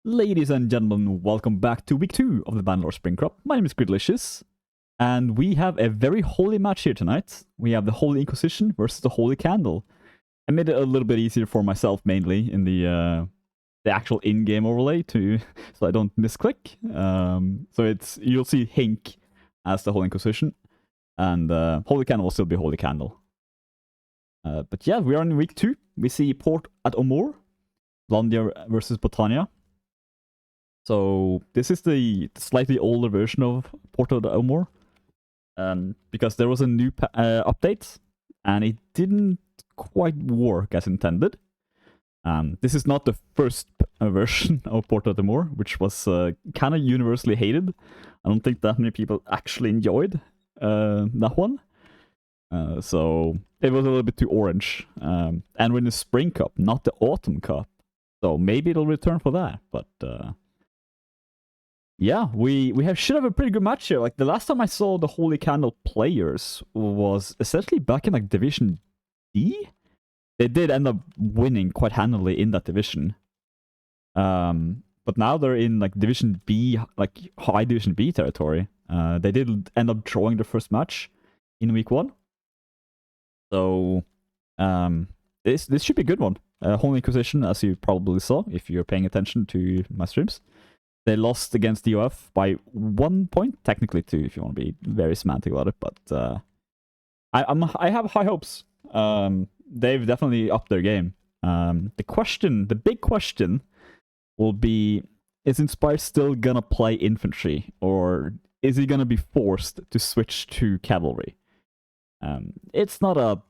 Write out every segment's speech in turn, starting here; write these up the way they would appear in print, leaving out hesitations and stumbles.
Ladies and gentlemen, welcome back to week 2 of the Bannerlord Spring crop. My name is Gridlicious, and we have a very holy match here tonight. We have the Holy Inquisition versus the Holy Candle. I made it a little bit easier for myself, mainly in the actual in-game overlay, so I don't misclick. So you'll see HINQ as the Holy Inquisition, and Holy Candle will still be Holy Candle. But yeah, we are in week 2. We see Port at Omor, Landia versus Botania. So this is the slightly older version of Port of Omor, because there was a new update, and it didn't quite work as intended. This is not the first version of Port of Omor, which was kind of universally hated. I don't think that many people actually enjoyed that one. So it was a little bit too orange. And we're in the Spring Cup, not the Autumn Cup. So maybe it'll return for that, but... yeah, we should have a pretty good match here. Like, the last time I saw the Holy Candle players was essentially back in, like, Division D? They did end up winning quite handily in that division. But now they're in, like, Division B, like, high Division B territory. They did end up drawing the first match in week 1. So, this should be a good one. Holy Inquisition, as you probably saw, if you're paying attention to my streams. They lost against the UF by 1 point, technically 2 if you want to be very semantic about it, but I have high hopes. They've definitely upped their game. The big question will be, is Inspire still gonna play infantry, or is he gonna be forced to switch to cavalry? It's not a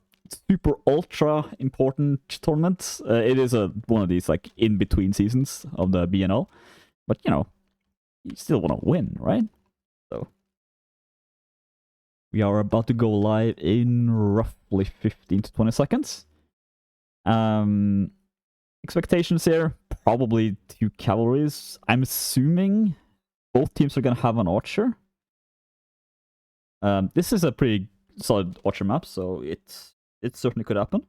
super ultra important tournament. It is one of these like in-between seasons of the BNL. But, you know, you still want to win, right? So, we are about to go live in roughly 15 to 20 seconds. Expectations here, probably 2 cavalries. I'm assuming both teams are going to have an archer. This is a pretty solid archer map, so it certainly could happen.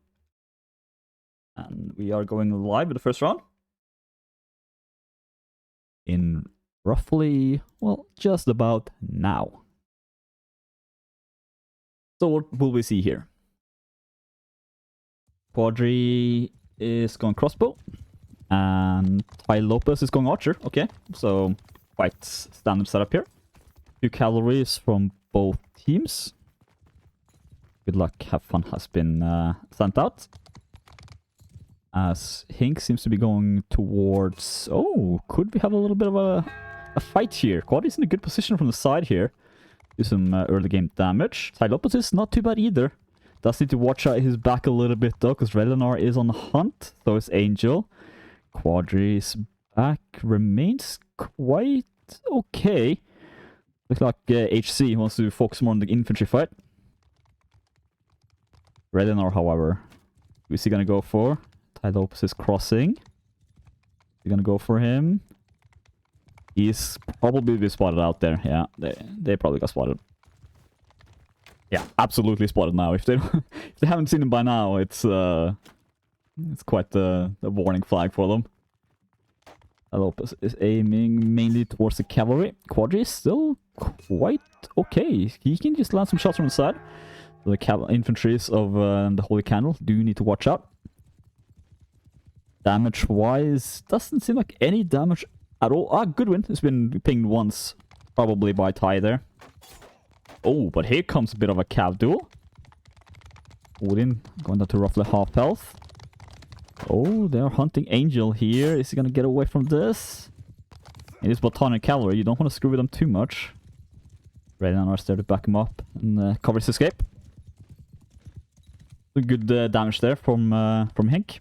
And we are going live with the first round. In roughly, well, just about now. So what will we see here? Quadri is going crossbow, and Ty Lopez is going archer. Okay, so quite standard setup here. 2 cavalries from both teams. Good luck, have fun has been sent out. As HINQ seems to be going towards... Oh, could we have a little bit of a fight here? Quadri's in a good position from the side here. Do some early game damage. Ty Lopez is not too bad either. Does need to watch out his back a little bit though, because Relinar is on the hunt. So is Angel. Quadri's back remains quite okay. Looks like HC wants to focus more on the infantry fight. Relinar, however, who is he gonna go for? Ty Lopez is crossing. You're gonna go for him. He's probably been spotted out there. Yeah, they probably got spotted. Yeah, absolutely spotted now. If they haven't seen him by now, it's quite a warning flag for them. Ty Lopez is aiming mainly towards the cavalry. Quadri is still quite okay. He can just land some shots from the side. The infantries of the Holy Candle do need to watch out. Damage-wise, doesn't seem like any damage at all. Ah, Goodwin has been pinged once, probably by Ty there. Oh, but here comes a bit of a cav duel. Odin going down to roughly half health. Oh, they're hunting Angel here. Is he gonna get away from this? It is Botanic Cavalry. You don't want to screw with them too much. Raylan is there to back him up and cover his escape. Good damage there from HINQ.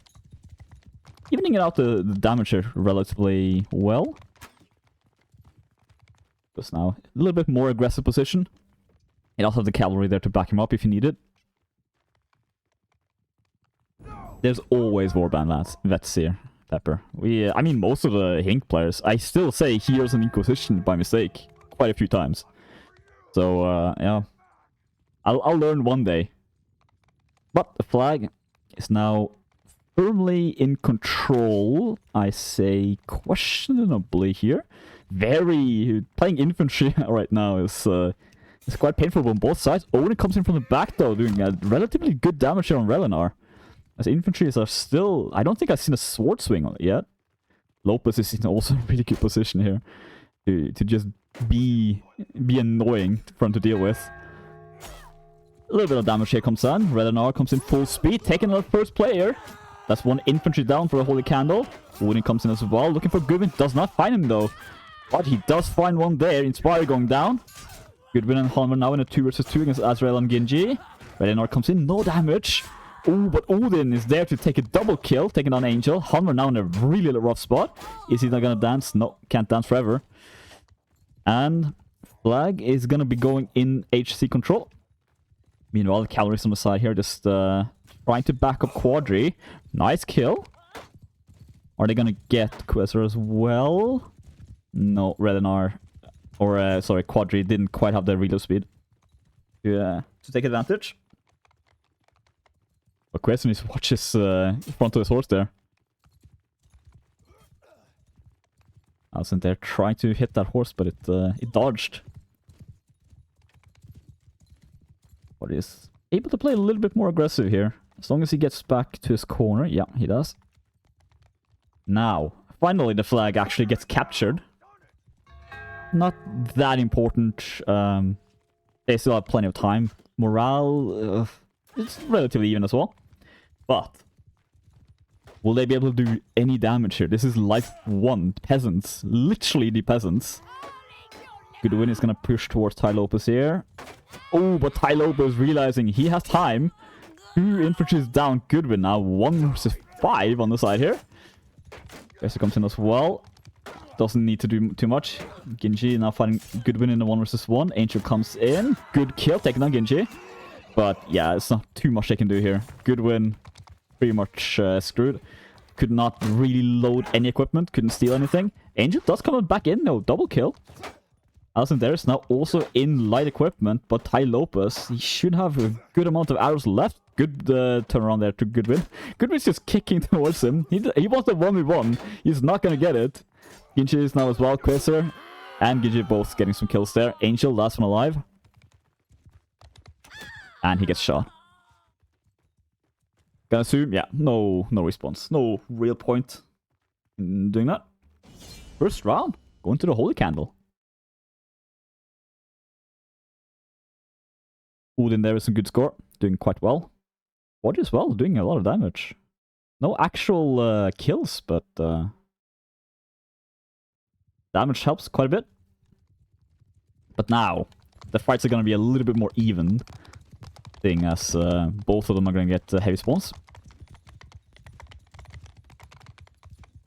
Evening it out the damage here relatively well. Just now, a little bit more aggressive position. You also have the cavalry there to back him up if you need it. There's always warband vets here, Pepper. I mean, most of the HINQ players, I still say Heroes and Inquisition by mistake quite a few times. So, yeah. I'll learn one day. But the flag is now firmly in control, I say questionably here. Playing infantry right now is quite painful on both sides. Odin comes in from the back though, doing a relatively good damage here on Relenar. As infantries are still... I don't think I've seen a sword swing on it yet. Lopez is in also a really good position here to just be annoying for him to deal with. A little bit of damage here comes on. Relenar comes in full speed, taking out the first player. That's one infantry down for the Holy Candle. Odin comes in as well, looking for Goodwin. Does not find him though. But he does find one there. Inspire going down. Goodwin and Halmer now in a 2 versus 2 against Azrael and Genji. Relenar comes in, no damage. Oh, but Odin is there to take a double kill, taking down Angel. Halmer now in a really rough spot. Is he not gonna dance? No, can't dance forever. And Flag is gonna be going in HC control. Meanwhile, the cavalry's on the side here, just trying to back up Quadri. Nice kill. Are they gonna get Quasar as well? No, Relenar, or sorry, Quadri didn't quite have the reload speed to take advantage. But Quasar needs to watch his front of his horse there. I wasn't there trying to hit that horse, but it dodged. But he's able to play a little bit more aggressive here. As long as he gets back to his corner. Yeah, he does. Now, finally the flag actually gets captured. Not that important. They still have plenty of time. Morale, it's relatively even as well. But will they be able to do any damage here? This is life 1. Peasants. Literally the peasants. Goodwin is going to push towards Ty Lopez here. Oh, but Ty Lopez realizing he has time. 2 infantries down. Goodwin now 1 versus 5 on the side here. Bessie comes in as well. Doesn't need to do too much. Genji now fighting Goodwin in the 1 versus 1. Angel comes in. Good kill, taking down Genji. But yeah, it's not too much they can do here. Goodwin pretty much screwed. Could not really load any equipment. Couldn't steal anything. Angel does come back in though. Double kill. Alison there is now also in light equipment, but Ty Lopez, he should have a good amount of arrows left. Good turnaround there to Goodwin. Goodwin's just kicking towards him. He wants a 1v1. He's not gonna get it. Genji is now as well. Quasar and Genji both getting some kills there. Angel, last one alive. And he gets shot. Gonna assume, yeah, no response. No real point in doing that. First round, going to the Holy Candle. Odin there is a good score, doing quite well. Quadri as well, doing a lot of damage. No actual kills, but damage helps quite a bit. But now, the fights are going to be a little bit more even, seeing as both of them are going to get heavy spawns.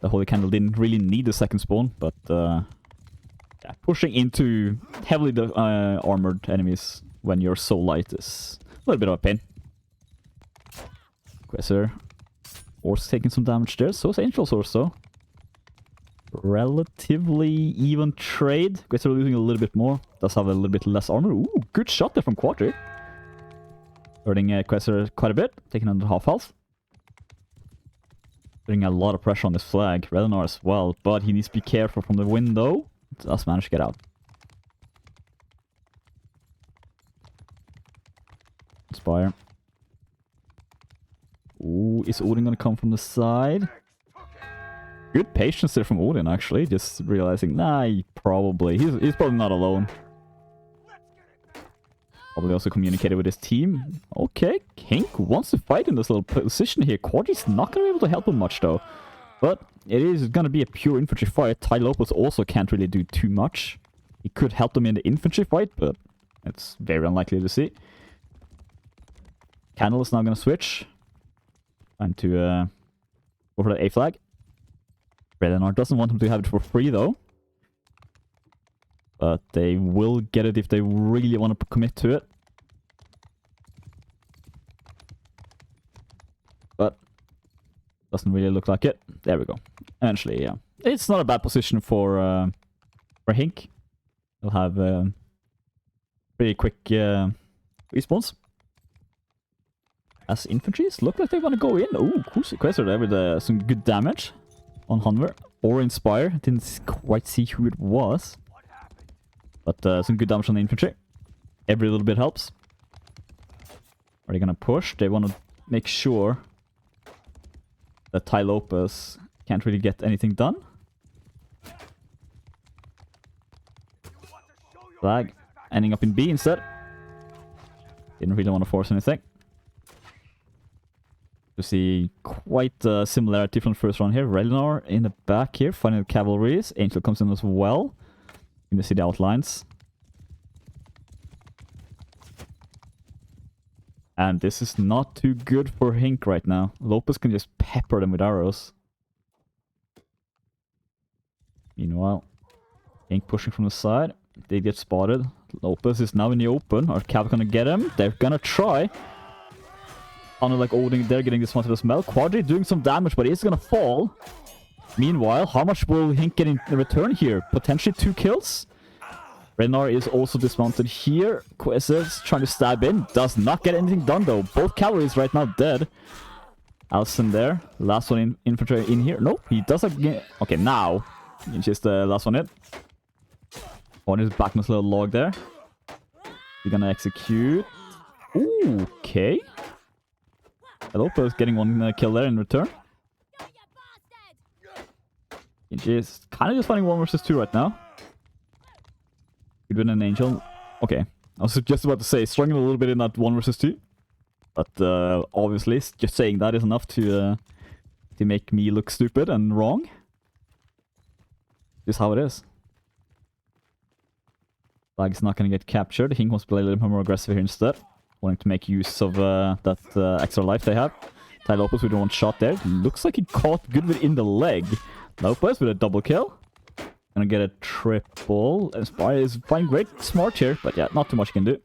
The Holy Candle didn't really need the second spawn, but yeah, pushing into heavily armored enemies when you're so light is a little bit of a pain. Quasar Horse taking some damage there, so is Angel Source though. Relatively even trade. Quasar losing a little bit more. Does have a little bit less armor. Ooh, good shot there from Quadri. Hurting Quasar quite a bit, taking under half health. Putting a lot of pressure on this flag. Relenar as well, but he needs to be careful from the window. Does manage to get out. Inspire. Ooh, is Odin gonna come from the side? Good patience there from Odin, actually. Just realizing, nah, he's probably not alone. Probably also communicated with his team. Okay, HINQ wants to fight in this little position here. Quadri's not gonna be able to help him much though. But it is gonna be a pure infantry fight. Ty Lopez also can't really do too much. He could help them in the infantry fight, but it's very unlikely to see. Candle is now gonna switch. Time to go for the A flag. Relenar doesn't want him to have it for free though. But they will get it if they really want to commit to it. But doesn't really look like it. There we go. Eventually, yeah. It's not a bad position for HINQ. They'll have pretty quick respawns. as infantries. Look like they want to go in. Oh, cool sequester there with some good damage on Hunver or Inspire. Didn't quite see who it was. But some good damage on the infantry. Every little bit helps. Are they gonna push? They want to make sure that Tai Lopez can't really get anything done. Flag ending up in B instead. Didn't really want to force anything. You see quite a similarity from the first round here. Relinor in the back here, fighting the cavalries. Angel comes in as well. You can see the outlines. And this is not too good for HINQ right now. Lopez can just pepper them with arrows. Meanwhile, HINQ pushing from the side. They get spotted. Lopez is now in the open. Are Cav gonna get him? They're gonna try. Unlike Odin, they're getting this one to the smell. Quadri doing some damage, but he's gonna fall. Meanwhile, how much will HINQ get in return here? Potentially 2 kills. Renar is also dismounted here. Queses trying to stab in. Does not get anything done though. Both cavalries right now dead. Alson there. Last one in infantry in here. Nope, he does again. Okay, now. It's just the last one in. On his back, nice little log there. We're gonna execute. Ooh, okay. Lopez getting one kill there in return. He's kind of just fighting 1 versus 2 right now. Could win an Angel. Okay. I was just about to say, struggling a little bit in that 1 versus 2. But obviously, just saying that is enough to make me look stupid and wrong. Just how it is. Flag's not going to get captured. HINQ wants to play a little more aggressive here instead. Wanting to make use of that extra life they have. Tai Lopez with 1 shot there. Looks like he caught good within the leg. Lopez with a double kill. Gonna get a triple. Inspire is fine, great, smart here, but yeah, not too much you can do.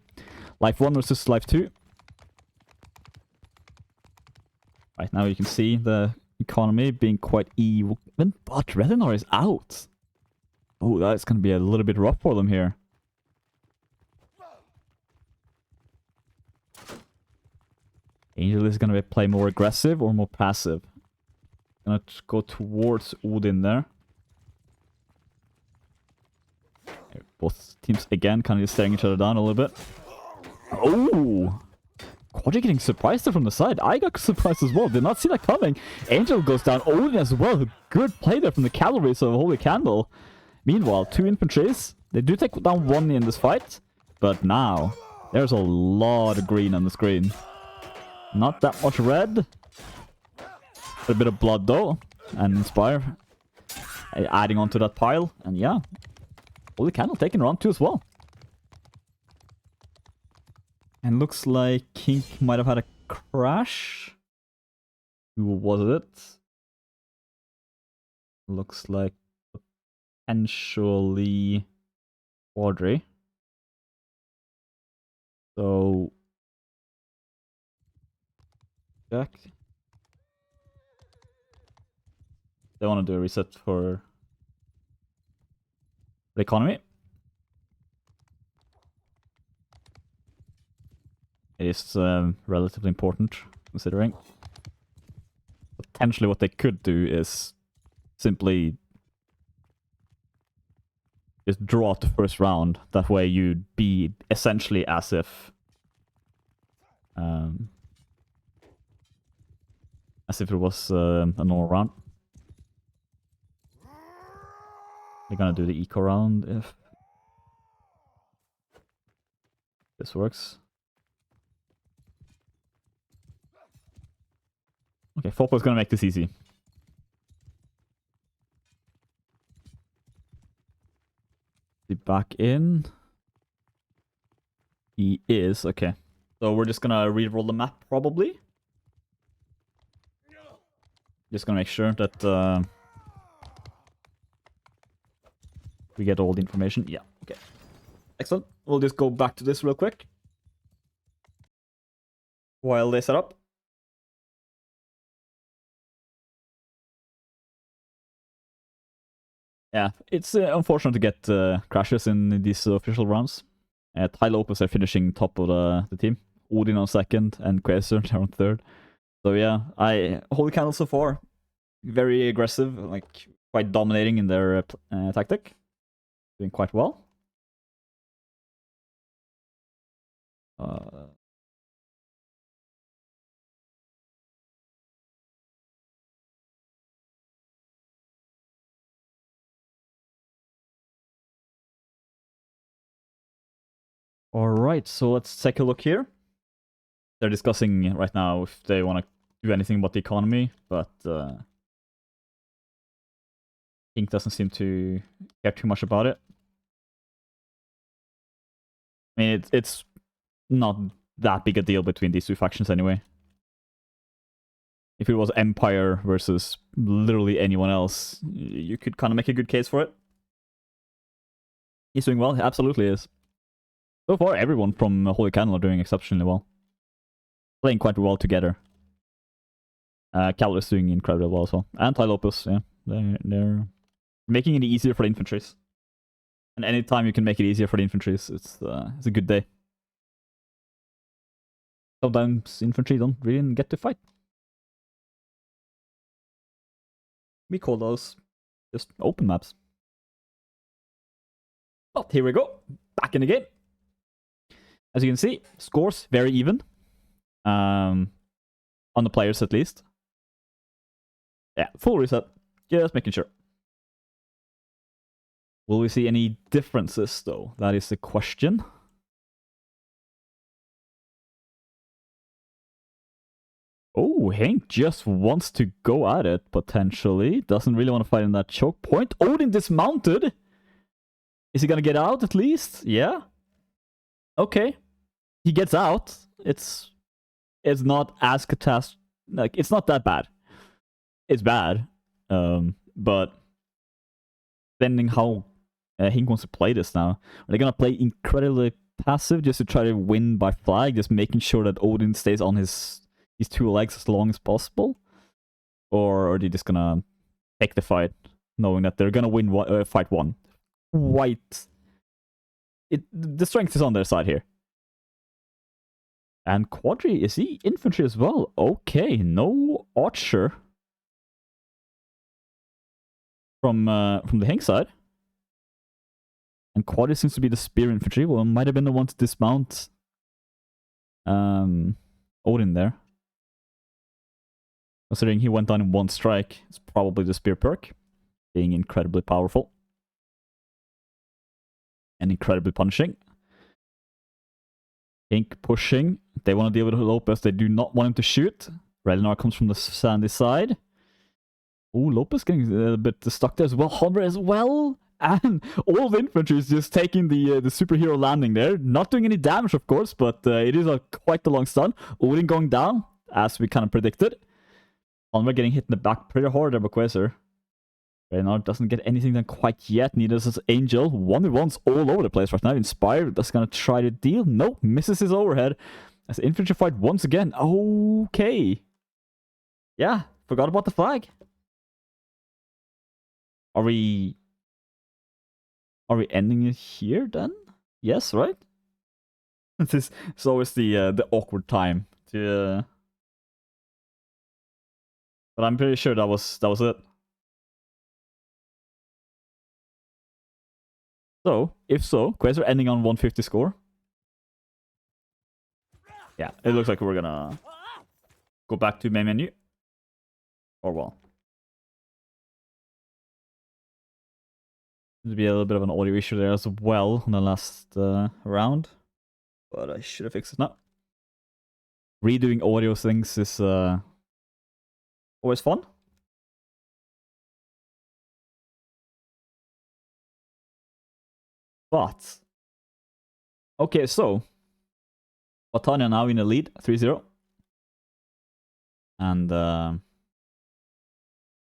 Life 1 versus life 2. Right now you can see the economy being quite even, but Relinor is out. Oh, that's gonna be a little bit rough for them here. Angel is gonna play more aggressive or more passive. Gonna go towards Odin there. Both teams again kind of just staring each other down a little bit. Oh! Quadri getting surprised there from the side. I got surprised as well. Did not see that coming. Angel goes down. Odin as well. Good play there from the cavalry of Holy Candle. Meanwhile, 2 infantries. They do take down 1 in this fight. But now, there's a lot of green on the screen. Not that much red. A bit of blood though. And Inspire adding onto that pile. And yeah. Holy Candle taking round 2 as well. And looks like HINQ might have had a crash. Who was it? Looks like potentially Quadri. So check. They want to do a reset for the economy. It is relatively important, considering. Potentially what they could do is simply just draw out the first round. That way you'd be essentially as if it was a normal round. They're gonna do the eco round if this works. Okay, Fopo's gonna make this easy. Is he back in? He is, okay. So we're just gonna re-roll the map, probably. Just gonna make sure that we get all the information. Yeah, okay. Excellent. We'll just go back to this real quick while they set up. Yeah, it's unfortunate to get crashes in these official rounds. Tai Lopez are finishing top of the team. Odin on second, and Quasar on third. So yeah, Holy Candle so far, very aggressive, like quite dominating in their tactic, doing quite well. Alright, so let's take a look here. They're discussing right now if they want to do anything about the economy, but HINQ doesn't seem to care too much about it. I mean, it's not that big a deal between these two factions anyway. If it was Empire versus literally anyone else, you could kind of make a good case for it. He's doing well, he absolutely is. So far, everyone from Holy Candle are doing exceptionally well. Playing quite well together. Cal is doing incredibly well as well. Anti-Lopus, yeah. They're making it easier for the infantries. And anytime you can make it easier for the infantries, it's a good day. Sometimes infantry don't really get to fight. We call those just open maps. But here we go. Back in the game. As you can see, scores very even. On the players at least. Yeah, full reset. Just making sure. Will we see any differences though? That is the question. Oh, HINQ just wants to go at it, potentially. Doesn't really want to fight in that choke point. Odin dismounted! Is he gonna get out at least? Yeah. Okay. He gets out. It's not as catastrophic. Like, it's not that bad. It's bad. But depending how HINQ wants to play this now. Are they gonna play incredibly passive just to try to win by flag? Just making sure that Odin stays on his two legs as long as possible? Or are they just gonna take the fight, knowing that they're gonna win fight one? The strength is on their side here. And Quadri, is he infantry as well? Okay, no archer from the HINQ side. And Quadri seems to be the spear infantry. Well, might have been the one to dismount Odin there. Considering he went down in one strike, it's probably the spear perk, being incredibly powerful. And incredibly punishing. HINQ pushing. They want to deal with Lopez. They do not want him to shoot. Relinar comes from the sandy side. Oh, Lopez getting a bit stuck there as well. Hover as well. And all the infantry is just taking the superhero landing there. Not doing any damage, of course, but it is quite a long stun. Odin going down, as we kind of predicted. Onward getting hit in the back pretty hard there by Quasar. Reynard doesn't get anything done quite yet. Neither does Angel. 1v1s all over the place right now. Inspire that's gonna try to deal. Nope, misses his overhead. As the infantry fight once again. Okay. Yeah, forgot about the flag. Are we ending it here then? Yes, right? This is always the awkward time to. But I'm pretty sure that was it. So, if so, Quasar ending on 150 score. Yeah, it looks like we're gonna go back to main menu. Or well. There'll be a little bit of an audio issue there as well on the last round. But I should have fixed it now. Redoing audio things is always fun. But okay, so Batania now in the lead, 3-0. And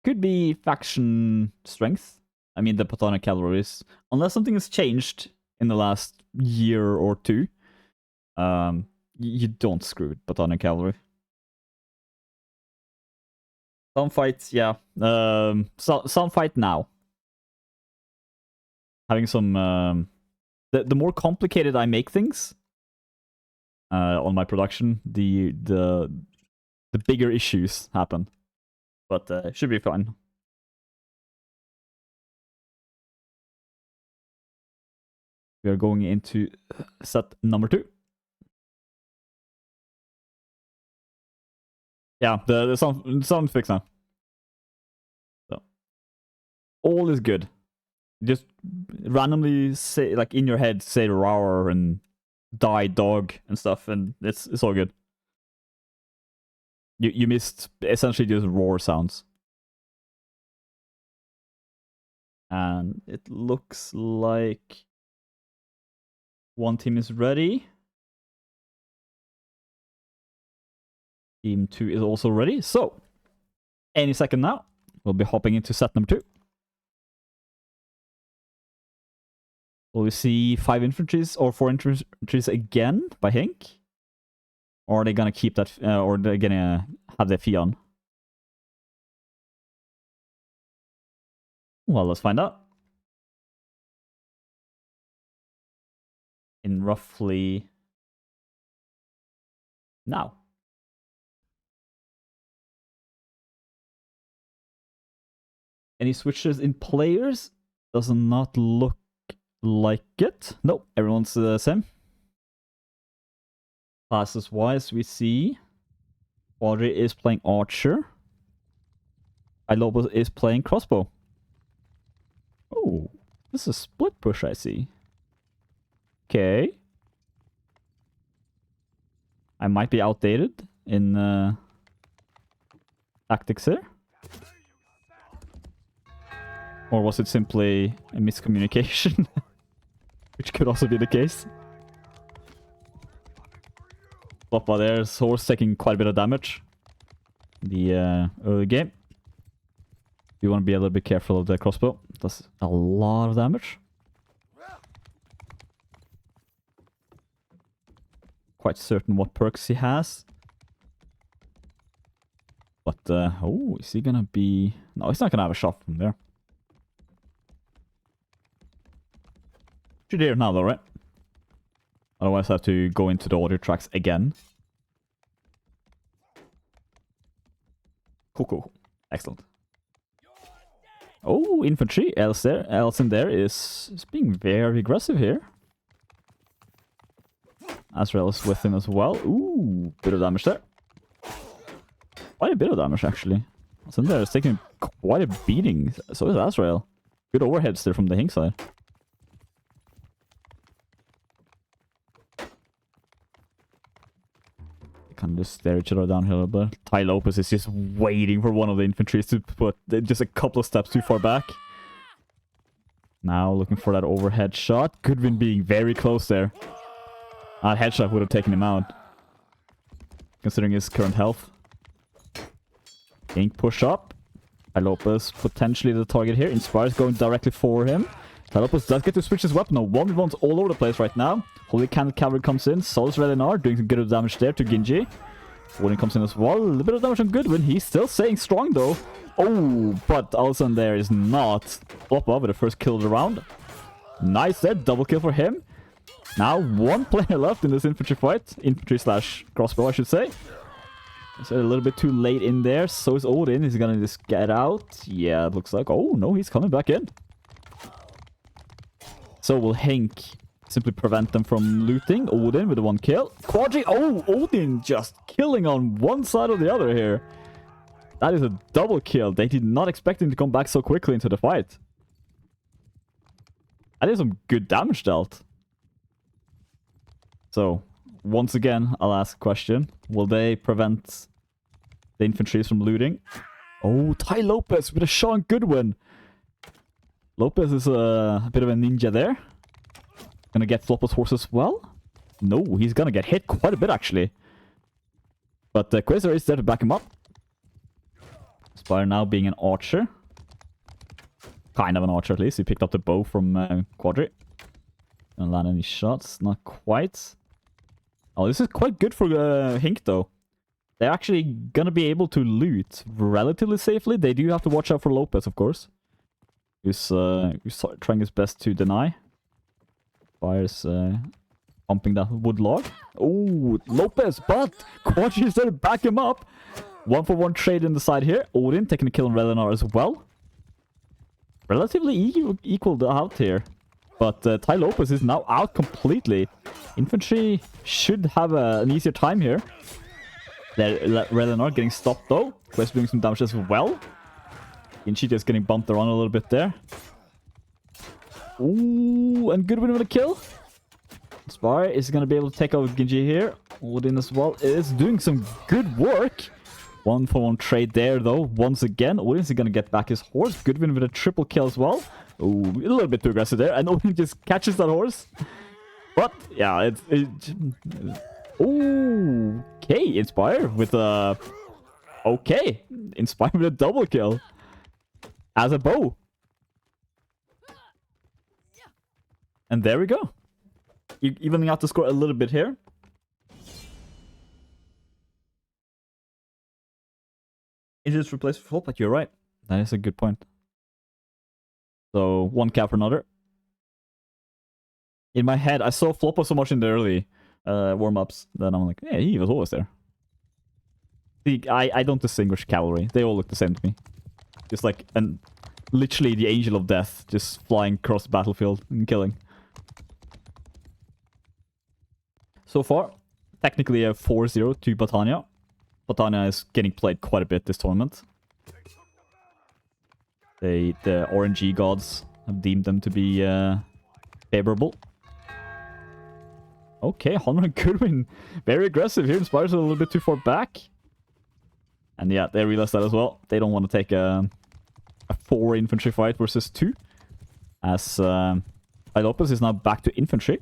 could be faction strength. I mean, the Patana cavalries, unless something has changed in the last year or two, you don't screw with Patana cavalry. Some fights, yeah. Some fight now. Having some the more complicated I make things, on my production, the bigger issues happen. But it should be fine. We are going into set number 2. Yeah, the sound fixed now. So all is good. Just randomly say, like in your head, say roar and die dog and stuff, and it's all good. You missed essentially just roar sounds. And it looks like one team is ready. Team 2 is also ready. So, any second now, we'll be hopping into set number 2. Will we see 5 infantries or 4 infantries again by HINQ? Or are they gonna keep that, or they're gonna have their fee on? Well, let's find out. In roughly now. Any switches in players? Does not look like it. Nope, everyone's the same. Classes wise, we see Audrey is playing archer. Ilobos is playing crossbow. Oh, this is a split push, I see. Okay. I might be outdated in tactics here. Or was it simply a miscommunication? Which could also be the case. Floppa there's horse taking quite a bit of damage in the early game. You want to be a little bit careful of the crossbow. It does a lot of damage. Quite certain what perks he has. But, oh, is he gonna be... No, he's not gonna have a shot from there. Should hear now though, right? Otherwise I have to go into the audio tracks again. Cool. Excellent. Oh, infantry. Elsen there is being very aggressive here. Azrael is with him as well. Ooh, bit of damage there. Quite a bit of damage actually. Elsen there is taking quite a beating. So is Azrael. Good overheads there from the HINQ side. Kind of just stare each other down here a little bit. Ty Lopez is just waiting for one of the infantries to put just a couple of steps too far back. Now looking for that overhead shot. Goodwin being very close there. That headshot would have taken him out, considering his current health. HINQ push up. Ty Lopez potentially the target here. Inspire's going directly for him. Ty Lopez does get to switch his weapon. No, 1v1's all over the place right now. Holy Cannon Cavalry comes in. Sol's Relinar doing some good damage there to Ginji. Warning comes in as well. A little bit of damage on Goodwin. He's still staying strong though. Oh, but Alson there is not. Floppa with the first kill of the round. Nice there. Double kill for him. Now one player left in this infantry fight. Infantry slash crossbow, I should say. So a little bit too late in there. So is Odin. He's gonna just get out. Yeah, it looks like. Oh no, he's coming back in. So will HINQ simply prevent them from looting. Odin with the 1 kill. Quadri. Oh, Odin just killing on one side or the other here. That is a double kill. They did not expect him to come back so quickly into the fight. That is some good damage dealt. So, once again, I'll ask a question. Will they prevent the infantries from looting? Oh, Ty Lopez with a shot on Goodwin. Lopez is a bit of a ninja there. Gonna get Floppa's horse as well? No, he's gonna get hit quite a bit actually. But Quasar is there to back him up. Spire now being an archer. Kind of an archer at least. He picked up the bow from Quadri. Gonna land any shots? Not quite. Oh, this is quite good for HINQ though. They're actually gonna be able to loot relatively safely. They do have to watch out for Lopez, of course. Who's trying his best to deny. Fire's Pumping that wood log. Oh, Lopez, but Quadri is there to back him up. 1-for-1 trade in the side here. Odin taking a kill on Relenar as well. Relatively equal out here. But Ty Lopez is now out completely. Infantry should have an easier time here. Relenar getting stopped though. Quest doing some damage as well. Inchi just getting bumped around a little bit there. Ooh, and Goodwin with a kill. Spire is going to be able to take out Genji here. Odin as well is doing some good work. 1-for-1 trade there though. Once again, Odin is going to get back his horse. Goodwin with a triple kill as well. Ooh, a little bit too aggressive there. And Odin just catches that horse. But, yeah, ooh, okay, Inspire with a... Okay, Inspire with a double kill. As a bow. And there we go. Evening out the score a little bit here. It is replaced for Flop, but you're right. That is a good point. So, one cap for another. In my head, I saw Floppa so much in the early warm-ups that I'm like, yeah, he was always there. See, I don't distinguish cavalry. They all look the same to me. Just like, literally the angel of death just flying across the battlefield and killing. So far, technically a 4-0 to Batania. Batania is getting played quite a bit this tournament. The RNG gods have deemed them to be favorable. Okay, Honor and Goodwin, very aggressive here. Inspires a little bit too far back. And yeah, they realize that as well. They don't want to take a 4 infantry fight versus 2. As Lopez is now back to infantry.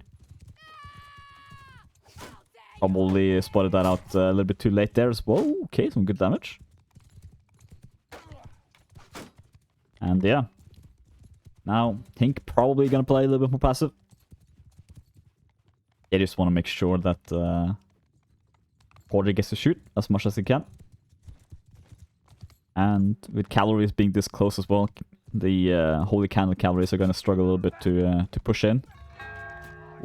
Probably spotted that out a little bit too late there as well. Okay, some good damage. And yeah. Now, HINQ probably gonna play a little bit more passive. They just want to make sure that Quadri gets to shoot as much as he can. And with cavalries being this close as well, the Holy Candle cavalries are gonna struggle a little bit to push in.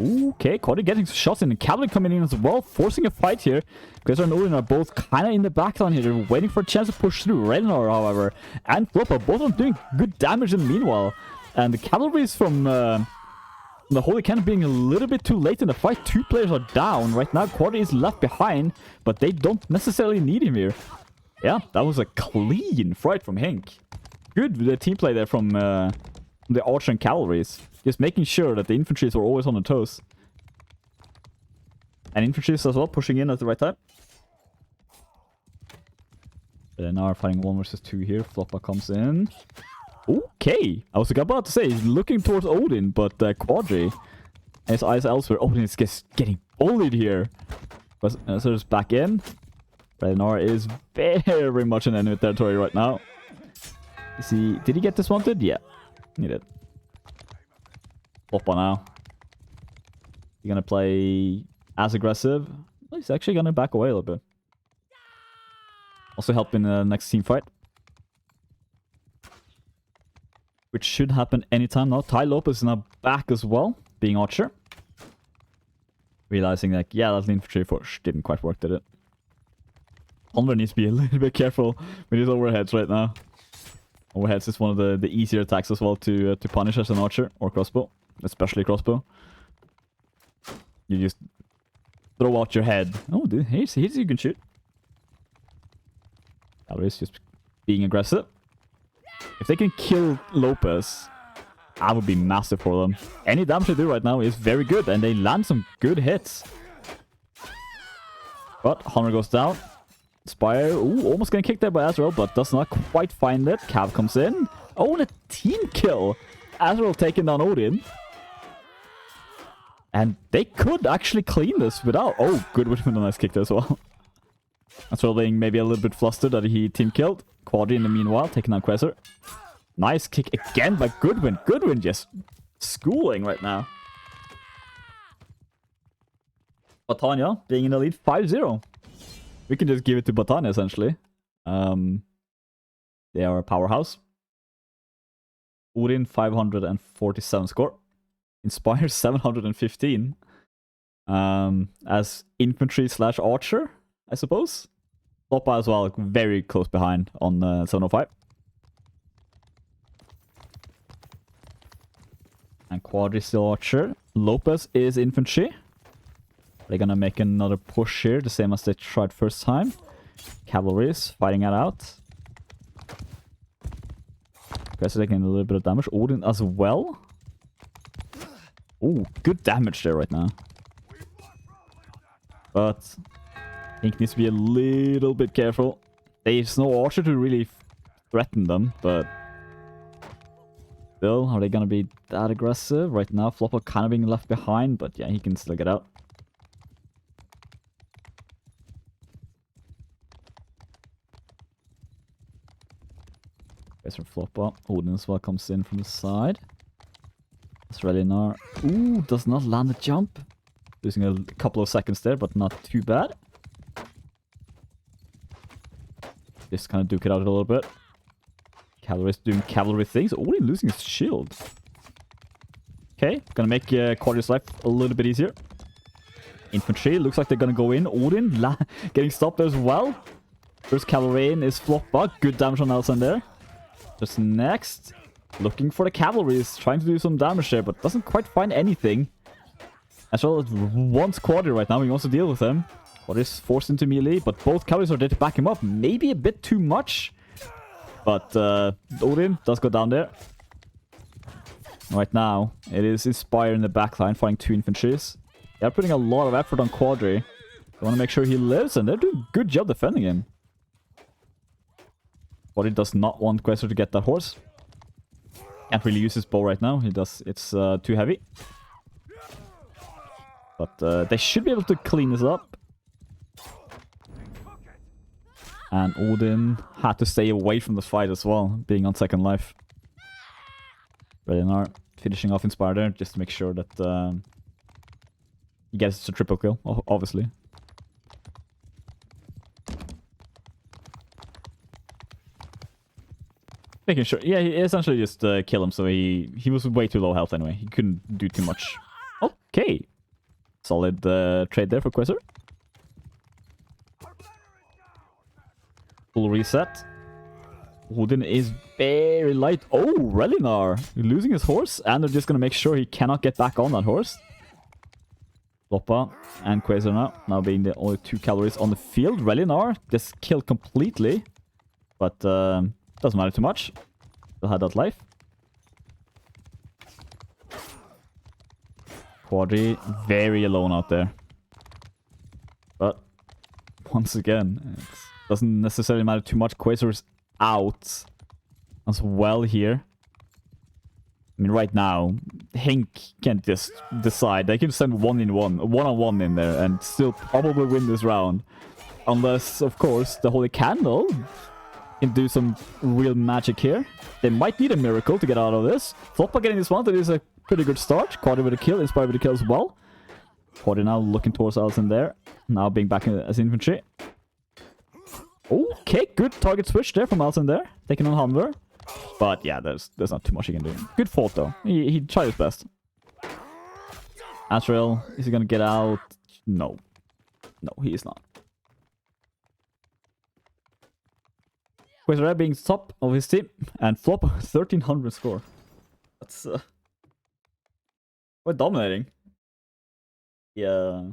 Okay, Quadri getting shots in, and cavalry coming in as well, forcing a fight here. Krex and Odin are both kind of in the backline here. They're waiting for a chance to push through. Relenar, however, and Floppa, both of them doing good damage in the meanwhile. And the cavalries from the Holy Cannon being a little bit too late in the fight. 2 players are down. Right now, Quadri is left behind, but they don't necessarily need him here. Yeah, that was a clean fight from HINQ. Good team play there from the archer and cavalries. Just making sure that the infantries were always on their toes. And infantries as well, pushing in at the right time. But then now we're fighting 1 versus 2 here. Floppa comes in. Okay! I was about to say, he's looking towards Odin, but Quadri, his eyes elsewhere. Odin is just getting bullied here. But so just back in. Relenar is very much in enemy territory right now. Did he get dismounted? Yeah, he did. Floppa now. He's gonna play as aggressive. Well, he's actually gonna back away a little bit. Also help in the next team fight. Which should happen anytime now. Ty Lopez is now back as well, being archer. Realizing that, yeah, that infantry force didn't quite work, did it? Honor needs to be a little bit careful with his overheads right now. Overheads is one of the easier attacks as well to punish as an archer or crossbow. Especially crossbow. You just throw out your head. Oh, dude, here's you can shoot. Cavalry's just being aggressive. If they can kill Lopez, that would be massive for them. Any damage they do right now is very good, and they land some good hits. But Honor goes down. Spire, ooh, almost getting kicked there by Azrael, but does not quite find it. Cav comes in. Oh, and a team kill. Azrael taking down Odin. And they could actually clean this without... Oh, good with a nice kick there as well. Azrael being maybe a little bit flustered that he team killed. Quadri in the meanwhile, taking down Quasar. Nice kick again by Goodwin. Goodwin just schooling right now. Batania being in the lead 5-0. We can just give it to Batania, essentially. They are a powerhouse. Odin, 547 score. Inspire, 715. as infantry / archer, I suppose. Lopa as well, very close behind on 705. And Quadri still archer. Lopez is infantry. They're gonna make another push here, the same as they tried first time. Cavalry is fighting it out. Okay, so taking a little bit of damage. Odin as well. Ooh, good damage there right now. But HINQ needs to be a little bit careful. There's no archer to really threaten them, but still, are they gonna be that aggressive? Right now, Flopper kind of being left behind, but yeah, he can still get out. Guys from Flopper. Odin as well comes in from the side. Australianar. Ooh, does not land a jump. Losing a couple of seconds there, but not too bad. Just kind of duke it out a little bit. Cavalry's doing cavalry things. Odin losing his shield. Okay, gonna make Quadri's life a little bit easier. Infantry, looks like they're gonna go in. Odin getting stopped as well. First cavalry in is Floppa. Good damage on Nelson there. Just next. Looking for the cavalry. Is trying to do some damage there, but doesn't quite find anything. As well as wants Quadri right now. He wants to deal with him. Quadri's forced into melee, but both cavalries are there to back him up. Maybe a bit too much. But Odin does go down there. Right now, it is Inspire in the backline, fighting 2 infantries. They're putting a lot of effort on Quadri. They want to make sure he lives, and they're doing a good job defending him. Quadri does not want Questor to get that horse. Can't really use his bow right now. He does. It's too heavy. But they should be able to clean this up. And Odin had to stay away from the fight as well, being on second life. Relinar finishing off Inspire there, just to make sure that he gets a triple kill, obviously. Making sure, yeah, he essentially just kill him, so he was way too low health anyway. He couldn't do too much. Okay. Solid trade there for Questor. Full reset. Odin is very light. Oh, Relinar losing his horse, and they're just gonna make sure he cannot get back on that horse. Loppa and Quasar now being the only 2 cavalries on the field. Relinar just killed completely, but doesn't matter too much. Still had that life. Quadri very alone out there. But once again, it doesn't necessarily matter too much. Quasar's out as well here. I mean, right now, HINQ can't just decide. They can send one-on-one in there and still probably win this round. Unless, of course, the Holy Candle can do some real magic here. They might need a miracle to get out of this. Floppa getting this one, that is a pretty good start. Quadri with a kill, Inspire with a kill as well. Quadri now looking towards Alison there. Now being back as infantry. Okay, good target switch there from Alison there. Taking on Hanver. But yeah, there's not too much he can do. Good fault though. He tried his best. Azrael, is he gonna get out? No. No, he is not. Quasar being top of his team. And Flop 1300 score. That's quite dominating. Yeah.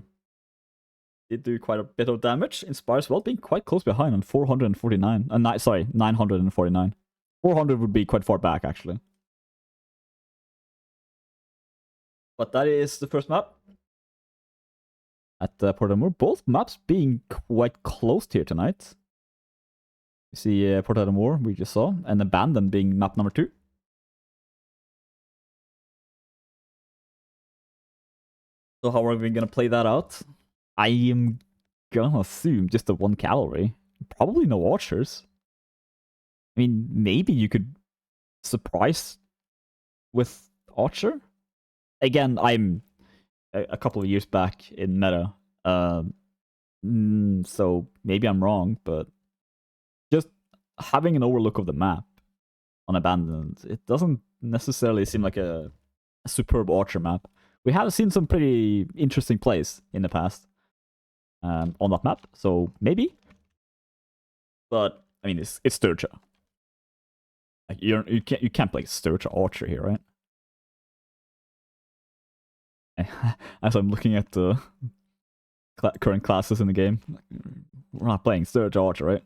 Did do quite a bit of damage. Inspire as well, being quite close behind on 449. Sorry, 949. 400 would be quite far back, actually. But that is the first map. At Port Amour. Both maps being quite close here tonight. You see Port Amour, we just saw, and Abandon being map number 2. So how are we gonna play that out? I am gonna assume just the 1 cavalry. Probably no archers. I mean, maybe you could surprise with archer. Again, I'm a couple of years back in meta. So maybe I'm wrong, but just having an overlook of the map on Abandoned, it doesn't necessarily seem like a superb archer map. we have seen some pretty interesting plays in the past on that map, so maybe. But I mean, it's Sturgia. Like you can't play Sturgia Archer here, right? As I'm looking at the current classes in the game, we're not playing Sturgia Archer, right?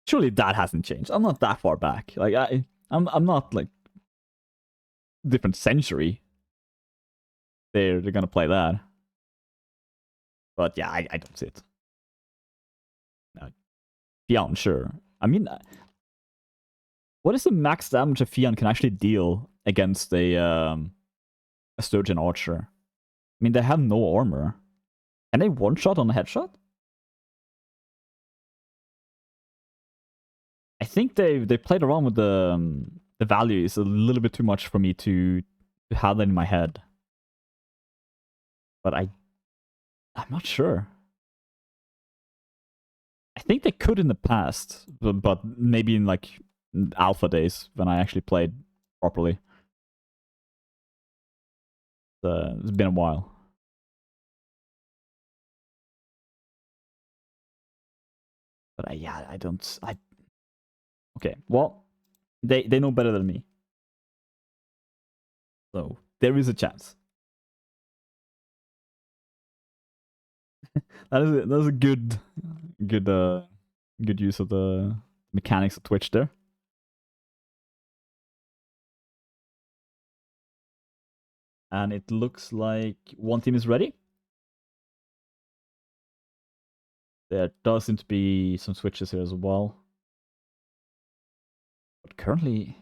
Surely that hasn't changed. I'm not that far back. Like I'm not like different century. They're gonna play that. But yeah, I don't see it. Fian, sure. I mean, what is the max damage a Fian can actually deal against a Sturgeon Archer? I mean, they have no armor. Can they one-shot on a headshot? I think they played around with the values a little bit too much for me to have that in my head. But I'm not sure. I think they could in the past, but maybe in like alpha days when I actually played properly. It's been a while. But yeah, I don't. Okay, well, they know better than me, so there is a chance. that is a good use of the mechanics of Twitch there. And it looks like one team is ready. There does seem to be some switches here as well. But currently...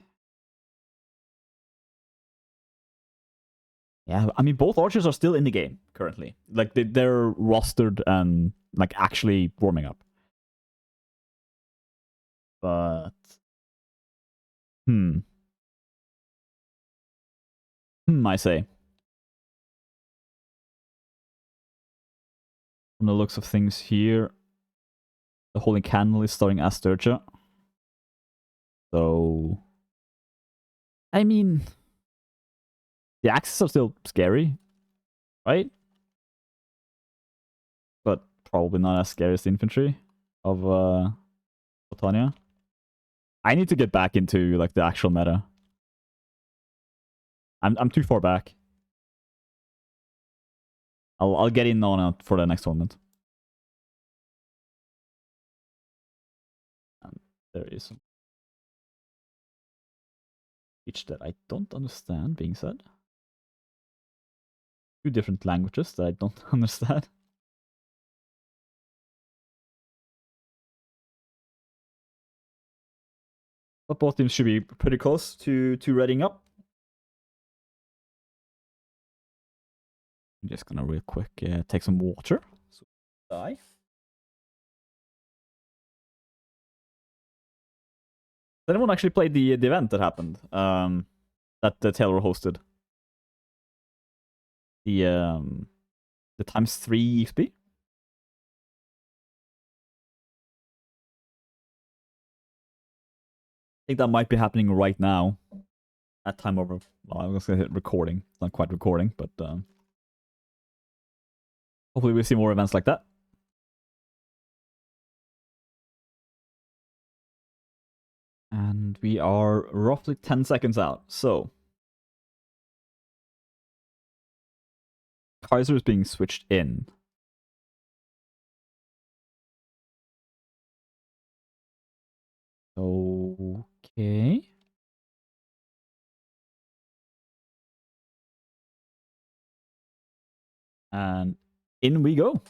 Yeah, I mean, both archers are still in the game currently. Like, they're rostered and, like, actually warming up. But... I say. From the looks of things here, the Holy Candle is starting as Sturgia. So... I mean... The axes are still scary, right? But probably not as scary as the infantry of Botania. I need to get back into like the actual meta. I'm too far back. I'll get in on it for the next tournament. And there is some speech that I don't understand being said. Two different languages that I don't understand. But both teams should be pretty close to readying up. I'm just gonna real quick take some water. So die. Did anyone actually play the event that happened? That the Taylor hosted. The ×3 EXP? I think that might be happening right now. At time over. Well, I was gonna hit recording. It's not quite recording, but hopefully we'll see more events like that. And we are roughly 10 seconds out. So Kaiser is being switched in. Okay. And in we go.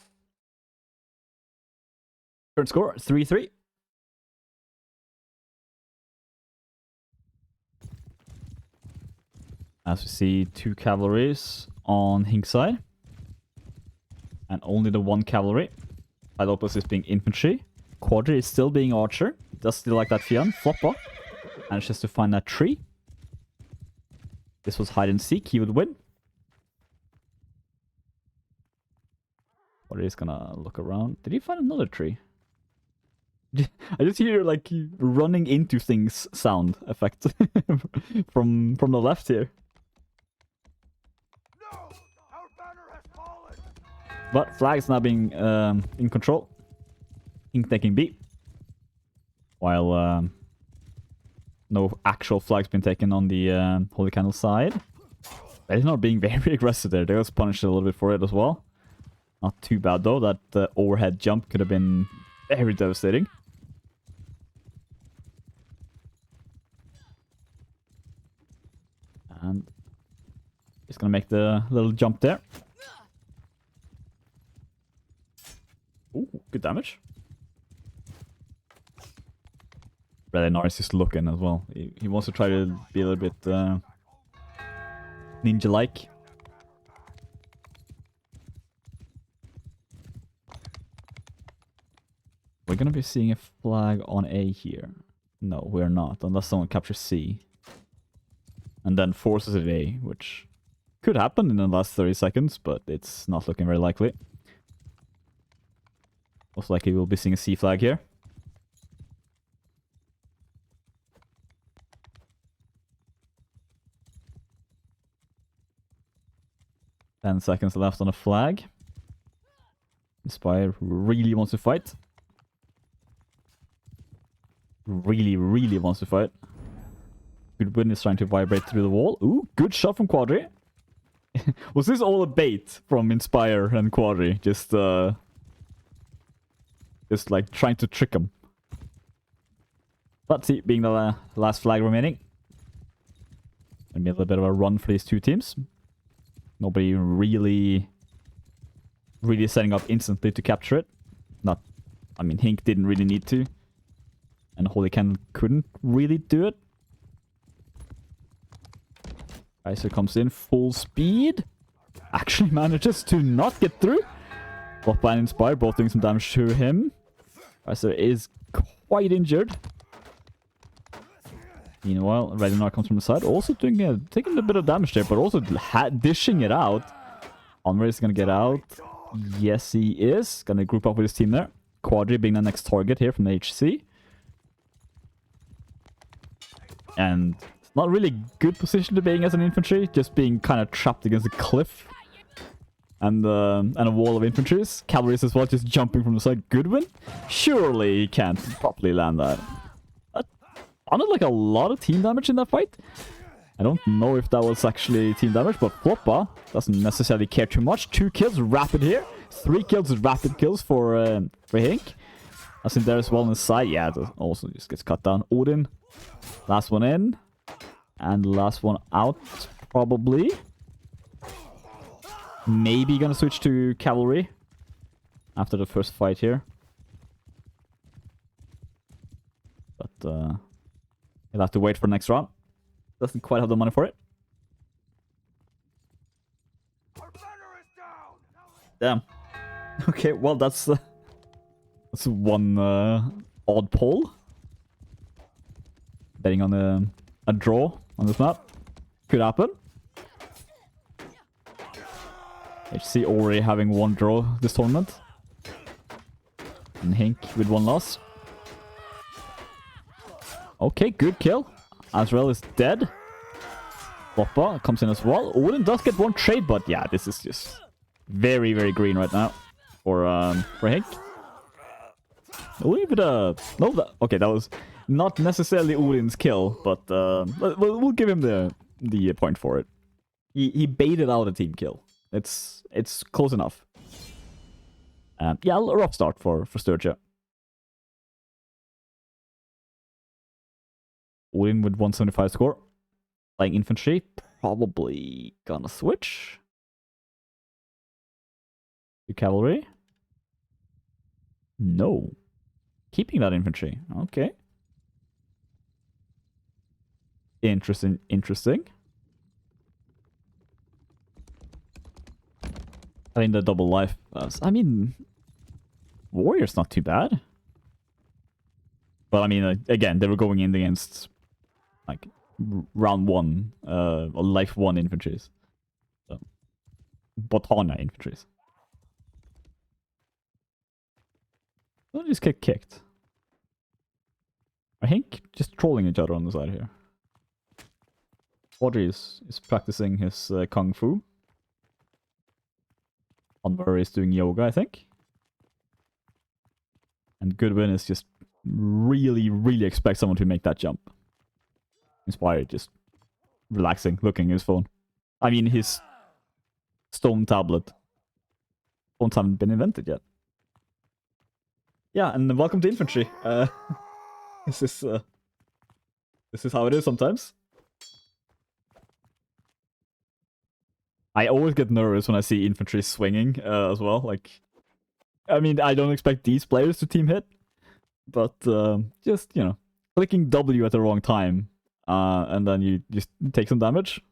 Current score 3-3. As we see, 2 cavalries on HINQ side. And only the 1 cavalry. Side opposite is being infantry. Quadri is still being archer. Does still like that Fian. Flop up. Manages to find that tree. This was hide and seek. He would win. Quadri is gonna look around. Did he find another tree? I just hear like running into things sound effect from the left here. But flags now being in control. HINQ taking B. While no actual flags been taken on the Holy Candle side. They're not being very aggressive there. They was punished a little bit for it as well. Not too bad though. That overhead jump could have been very devastating. And he's gonna make the little jump there. Ooh, good damage. Really nice just looking as well. He wants to try to be a little bit ninja-like. We're gonna be seeing a flag on A here. No, we're not, unless someone captures C. And then forces it A, which could happen in the last 30 seconds, but it's not looking very likely. Most likely we'll be seeing a C flag here. Ten seconds left on the flag. Inspire really wants to fight. Really wants to fight. Goodwin is trying to vibrate through the wall. Ooh, good shot from Quadri. Was this all a bait from Inspire and Quadri? Just like trying to trick him. Let's see, being the last flag remaining. Gonna be a little bit of a run for these two teams. Nobody really setting up instantly to capture it. Not, I mean, HINQ didn't really need to. And Holy Candle couldn't really do it. Kaiser comes in full speed. Actually manages to not get through. Floppa and Inspire both doing some damage to him. Kaiser is quite injured. Meanwhile, Ragnar comes from the side, also doing taking a bit of damage there, but also dishing it out. Onward is gonna get out. Yes, he is. Gonna group up with his team there. Quadri being the next target here from the HC. And it's not really good position to being as an infantry, just being kind of trapped against a cliff. And a wall of infantries. Cavalry as well, just jumping from the side. Goodwin? Surely he can't properly land that. That sounded like a lot of team damage in that fight. I don't know if that was actually team damage, but Floppa doesn't necessarily care too much. 2 kills, rapid here. 3 kills, rapid kills for HINQ. That's in there as well on the side. Yeah, that also just gets cut down. Odin, last one in. And last one out, probably. Maybe gonna switch to cavalry after the first fight here. But he'll have to wait for the next round. Doesn't quite have the money for it. Damn. Okay, well that's one odd poll. Betting on a draw on this map. Could happen. HC already having 1 draw this tournament. And HINQ with 1 loss. Okay, good kill. Azrael is dead. Floppa comes in as well. Odin does get 1 trade, but yeah, this is just very, very green right now for HINQ. Odin with no, okay, that was not necessarily Odin's kill, but we'll give him the point for it. He baited out a team kill. It's close enough. Yeah, a rough start for Sturgia. Odin with 175 score. Playing infantry, probably gonna switch to cavalry. No, keeping that infantry. Okay, interesting. I think the double life. I mean, warrior's not too bad. But I mean, again, they were going in against like round 1, life 1 infantries. So, Botana infantries. Don't just get kicked. I think just trolling each other on the side here. Audrey is practicing his kung fu. Conver is doing yoga, I think. And Goodwin is just really, really expect someone to make that jump. Inspired, just relaxing, looking at his phone. I mean, his stone tablet. Phones haven't been invented yet. Yeah, and welcome to infantry. This is how it is sometimes. I always get nervous when I see infantry swinging as well. Like, I mean, I don't expect these players to team hit, but just, you know, clicking W at the wrong time, and then you just take some damage.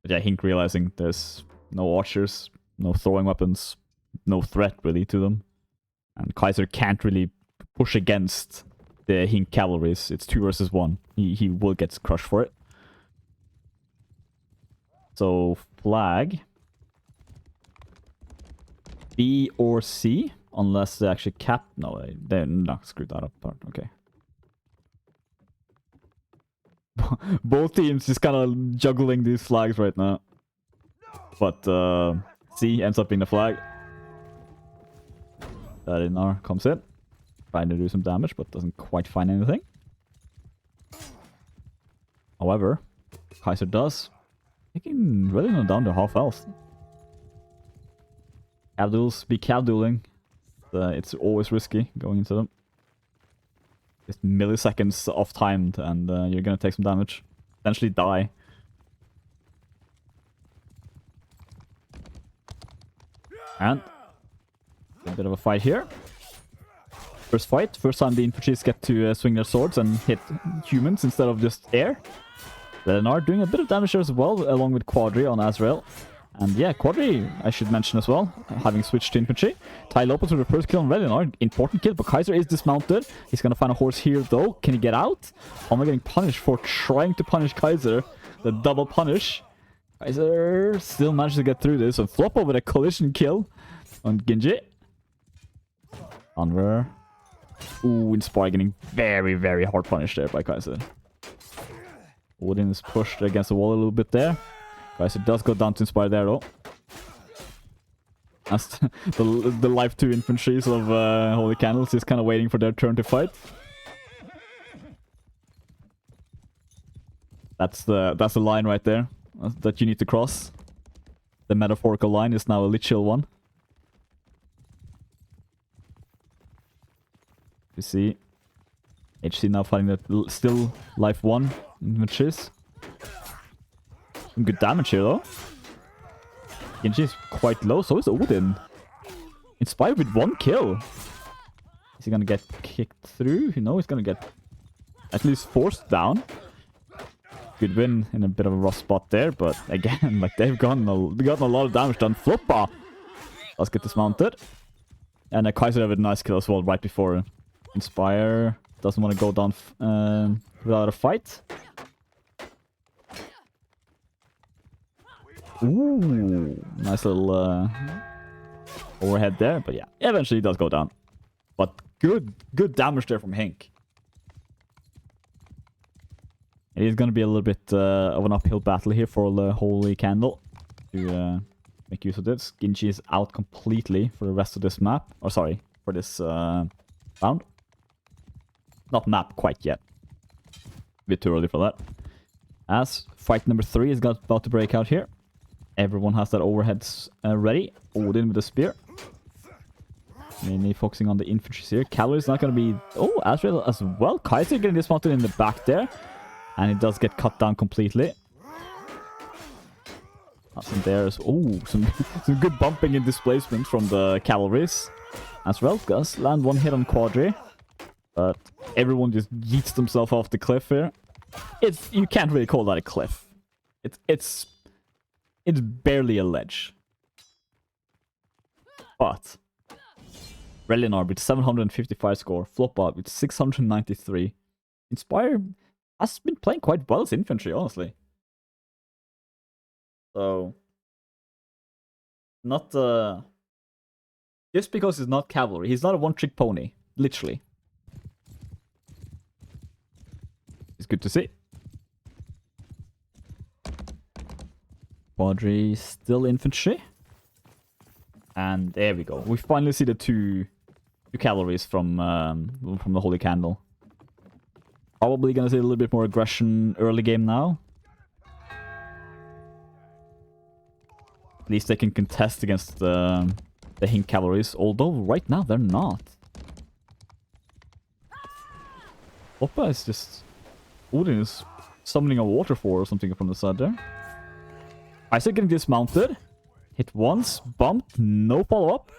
But yeah, HINQ realizing there's no archers, no throwing weapons, no threat really to them. And Kaiser can't really push against the HINQ cavalries. It's 2 versus 1. He will get crushed for it. So, flag. B or C, unless they actually cap... No, they're not screwed that up. Okay. Both teams just kind of juggling these flags right now. But C ends up being the flag. Bannerlord comes in. Trying to do some damage, but doesn't quite find anything. However, Kaiser does. Taking really down to half health. Cavduels, be cavdueling. It's always risky going into them. Just milliseconds off timed, and you're gonna take some damage. Potentially die. And a bit of a fight here. First fight. First time the infantries get to swing their swords and hit humans instead of just air. Bannerlord doing a bit of damage there as well, along with Quadri on Azrael. And yeah, Quadri, I should mention as well, having switched to infantry. Ty Lopez with the first kill on Bannerlord. Important kill, but Kaiser is dismounted. He's gonna find a horse here though. Can he get out? How am I getting punished for trying to punish Kaiser? The double punish. Kaiser still managed to get through this. And Floppo with a collision kill on Genji. Conver. Ooh, Inspire getting very, very hard punished there by Kaiser. Odin is pushed against the wall a little bit there. Kaiser does go down to Inspire there though. As the Life 2 infantries of Holy Candles is kind of waiting for their turn to fight. That's the line right there that you need to cross. The metaphorical line is now a literal one. You see, HC now fighting that still Life 1 infantries. Some good damage here though. Genji is quite low, so is Odin. Inspired with 1 kill. Is he gonna get kicked through? No, he's gonna get at least forced down. Good win in a bit of a rough spot there, but again, like they've gotten a lot of damage done. Floppa! Let's get dismounted. And Kaiser have a nice kill as well right before Inspire. Doesn't want to go down without a fight. Ooh, nice little overhead there, but yeah, eventually he does go down. But good damage there from HINQ. It is going to be a little bit of an uphill battle here for the Holy Candle to make use of this. Genji is out completely for the rest of this map, or sorry, for this round. Not map quite yet. A bit too early for that. As fight number 3 is about to break out here. Everyone has their overheads ready. Odin with a spear. Mainly focusing on the infantry here. Cavalry is not going to be... Oh, Azrael as well. Kaiser getting dismounted in the back there. And it does get cut down completely. Some there's... Oh, some good bumping and displacement from the cavalries. Azrael does land 1 hit on Quadri. But everyone just yeets themselves off the cliff here. You can't really call that a cliff. It's barely a ledge. But Bannerlord with 755 score, Floppa with 693. Inspire has been playing quite well as infantry, honestly. So not just because he's not cavalry, he's not a one-trick pony, literally. It's good to see. Quadri still infantry. And there we go. We finally see the two cavalries from the Holy Candle. Probably gonna see a little bit more aggression early game now. At least they can contest against the HINQ cavalries, although right now they're not. Oppa is just... Odin is summoning a waterfall or something from the side there. Isaac getting dismounted. Hit once, bumped, no follow-up.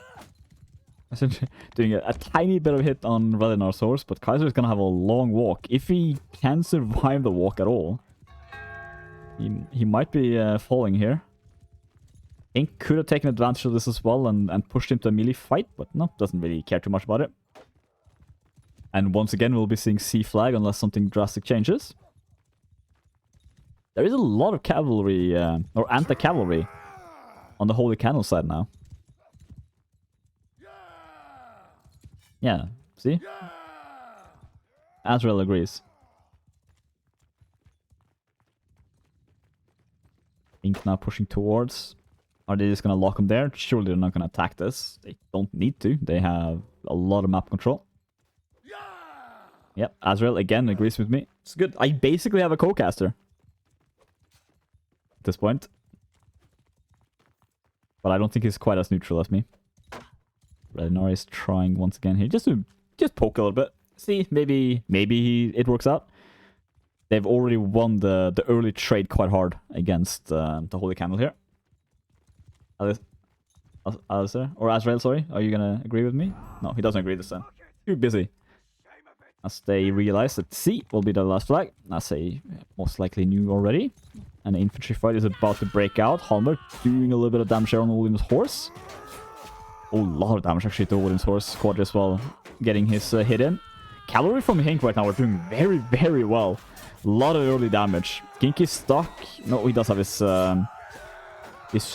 Essentially doing a tiny bit of hit on Relinar's horse, but Kaiser is gonna have a long walk. If he can survive the walk at all, he might be falling here. HINQ could have taken advantage of this as well and pushed him to a melee fight, but no, doesn't really care too much about it. And once again, we'll be seeing C flag unless something drastic changes. There is a lot of cavalry, or anti-cavalry, on the Holy Candle side now. Yeah, see? Azrael agrees. HINQ now pushing towards. Are they just gonna lock him there? Surely they're not gonna attack this. They don't need to. They have a lot of map control. Yep, Azrael again agrees with me. It's good. I basically have a co-caster at this point. But I don't think he's quite as neutral as me. Ragnar is trying once again here just to poke a little bit. See, maybe it works out. They've already won the early trade quite hard against the Holy Candle here. Alistair, or Azrael, sorry. Are you gonna agree with me? No, he doesn't agree this time. Too busy. As they realize that C will be the last flag, as they most likely knew already. And the infantry fight is about to break out. Halmer doing a little bit of damage here on Odin's horse. Oh, a lot of damage actually to Odin's horse. Quadri as well, getting his hit in. Cavalry from HINQ right now are doing very, very well. A lot of early damage. HINQ is stuck. No, he does have his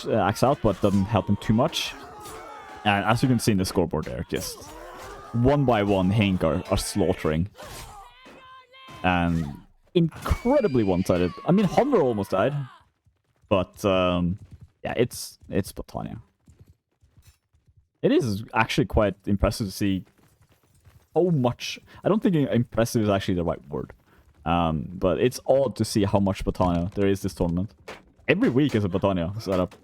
axe out, but doesn't help him too much. And as you can see in the scoreboard there, just one by one HINQ are slaughtering. And incredibly one-sided. I mean, Hover almost died. But, yeah, it's Britannia. It is actually quite impressive to see how much... I don't think impressive is actually the right word. But it's odd to see how much Britannia there is this tournament. Every week is a Britannia setup.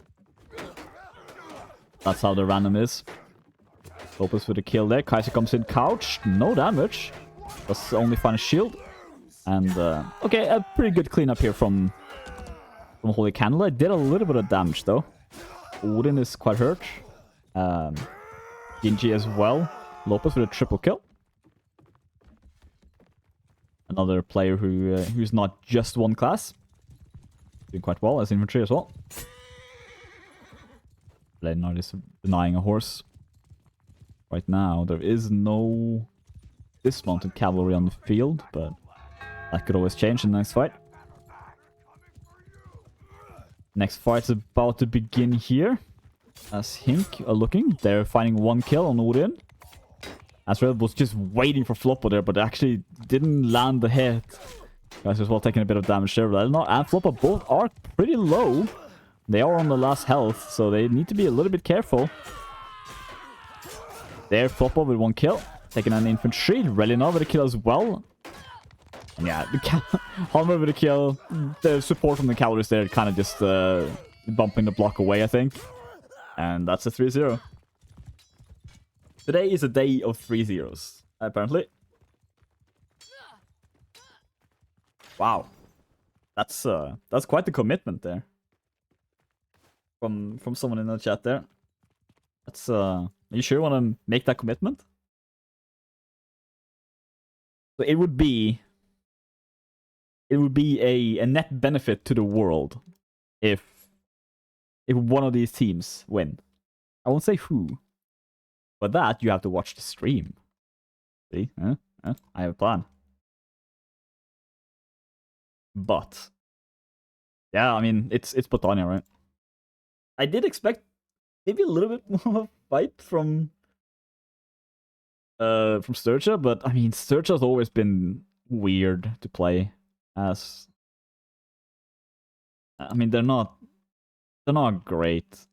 That's how the random is. Opus for the kill there. Kaiser comes in couch. No damage. Does only find a shield. And, okay, a pretty good cleanup here from Holy Candle. I did a little bit of damage, though. Odin is quite hurt. Genji as well. Lopez with a triple kill. Another player who's not just one class. Doing quite well as infantry as well. Leonard is denying a horse. Right now, there is no dismounted cavalry on the field, but that could always change in the next fight. Next fight's about to begin here. As HINQ are looking, they're finding one kill on Odin. Azrael was just waiting for Floppo there, but actually didn't land the hit. Guys as well taking a bit of damage there. Leonard and Floppo both are pretty low. They are on the last health, so they need to be a little bit careful. There, Floppo with one kill. Taking an infantry. Relinard with a kill as well. And yeah, Halmer with a kill. The support from the cavalries there kind of just bumping the block away, I think. And that's a 3-0. Today is a day of 3-0s, apparently. Wow. That's quite the commitment there. From someone in the chat there. That's are you sure you want to make that commitment? So it would be a net benefit to the world if one of these teams win. I won't say who. But that you have to watch the stream. See? I have a plan. But yeah, I mean it's Britannia, right? I did expect maybe a little bit more of a fight from Sturgia, but I mean Sturgia's always been weird to play as. I mean they're not They're not great.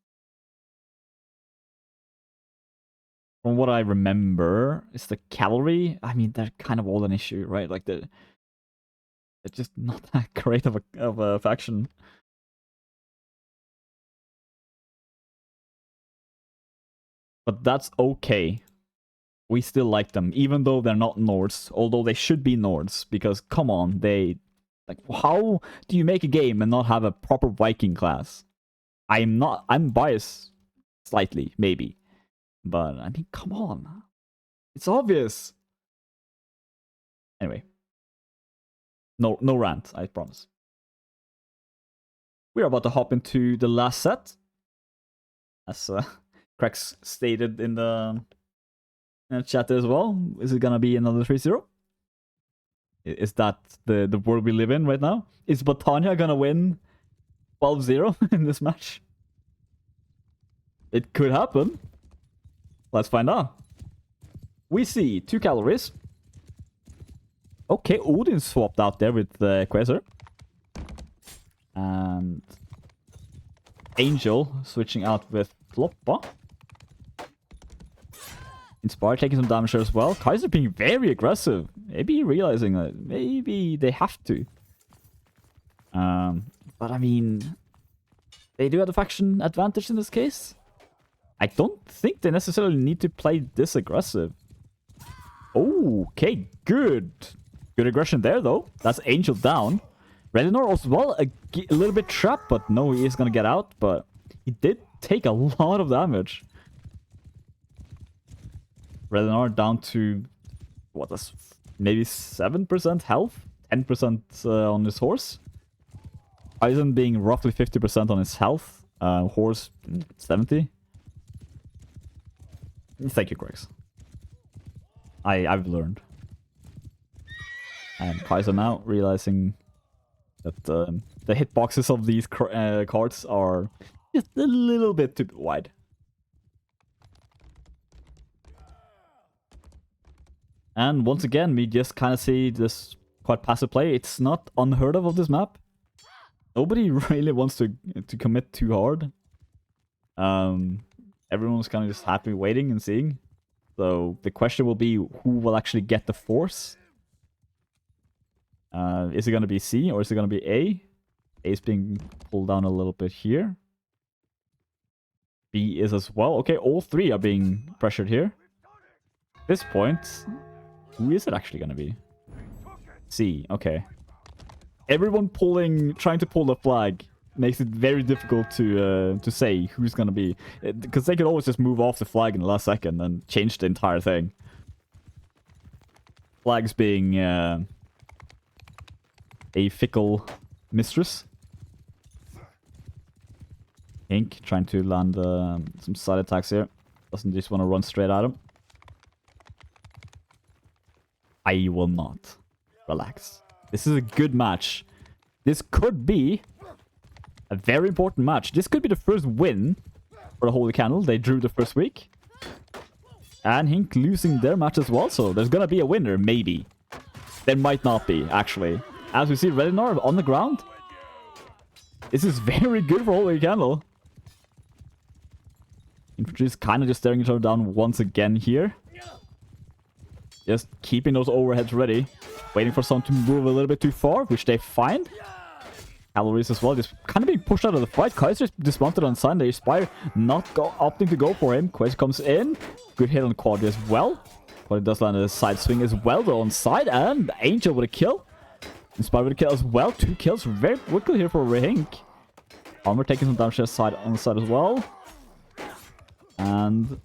From what I remember, is the cavalry. I mean, they're kind of all an issue, right? Like they're just not that great of a faction. But that's okay. We still like them, even though they're not Nords. Although they should be Nords, because come on, like, how do you make a game and not have a proper Viking class? I'm biased slightly, maybe. But, I mean, come on. It's obvious. Anyway. No rant, I promise. We're about to hop into the last set. As Krex stated in the chat as well. Is it gonna be another 3-0? Is that the world we live in right now? Is Botania gonna win 12-0 in this match? It could happen. Let's find out. We see 2 calories. Okay, Odin swapped out there with Quasar. And Angel switching out with Kloppa. Inspire taking some damage there as well. Kaiser being very aggressive. Maybe realizing that maybe they have to. But I mean, they do have the faction advantage in this case. I don't think they necessarily need to play this aggressive. Okay, good. Good aggression there, though. That's Angel down. Relinor as well, a little bit trapped, but no, he is going to get out. But he did take a lot of damage. Relinor down to, what, that's maybe 7% health? 10% on his horse. Eisen being roughly 50% on his health. Horse, 70. Thank you, Krex. I've learned. And Kaiser now realizing that the hitboxes of these cards are just a little bit too wide. And once again, we just kind of see this quite passive play. It's not unheard of this map. Nobody really wants to commit too hard. Everyone's kind of just happy waiting and seeing. So the question will be, who will actually get the force? Is it going to be C or is it going to be A? A is being pulled down a little bit here. B is as well. Okay, all 3 are being pressured here. At this point, who is it actually going to be? C, okay. Everyone trying to pull the flag makes it very difficult to say who's going to be. Because they could always just move off the flag in the last second and change the entire thing. Flags being a fickle mistress. HINQ trying to land some side attacks here. Doesn't just want to run straight at him. I will not. Relax. This is a good match. This could be a very important match. This could be the first win for the Holy Candle. They drew the first week. And HINQ losing their match as well. So there's going to be a winner, maybe. There might not be, actually. As we see Relinor on the ground. This is very good for Holy Candle. Infantry is kind of just staring each other down once again here. Just keeping those overheads ready. Waiting for someone to move a little bit too far, which they find. Cavalries as well, just kind of being pushed out of the fight. Kaiser dismounted on Sunday. Spire not opting to go for him. Quest comes in. Good hit on Quad as well. But it does land a side swing as well, though, on side. And Angel with a kill. Inspire with a kill as well. 2 kills very quickly here for HINQ. Armor taking some damage on the side as well. And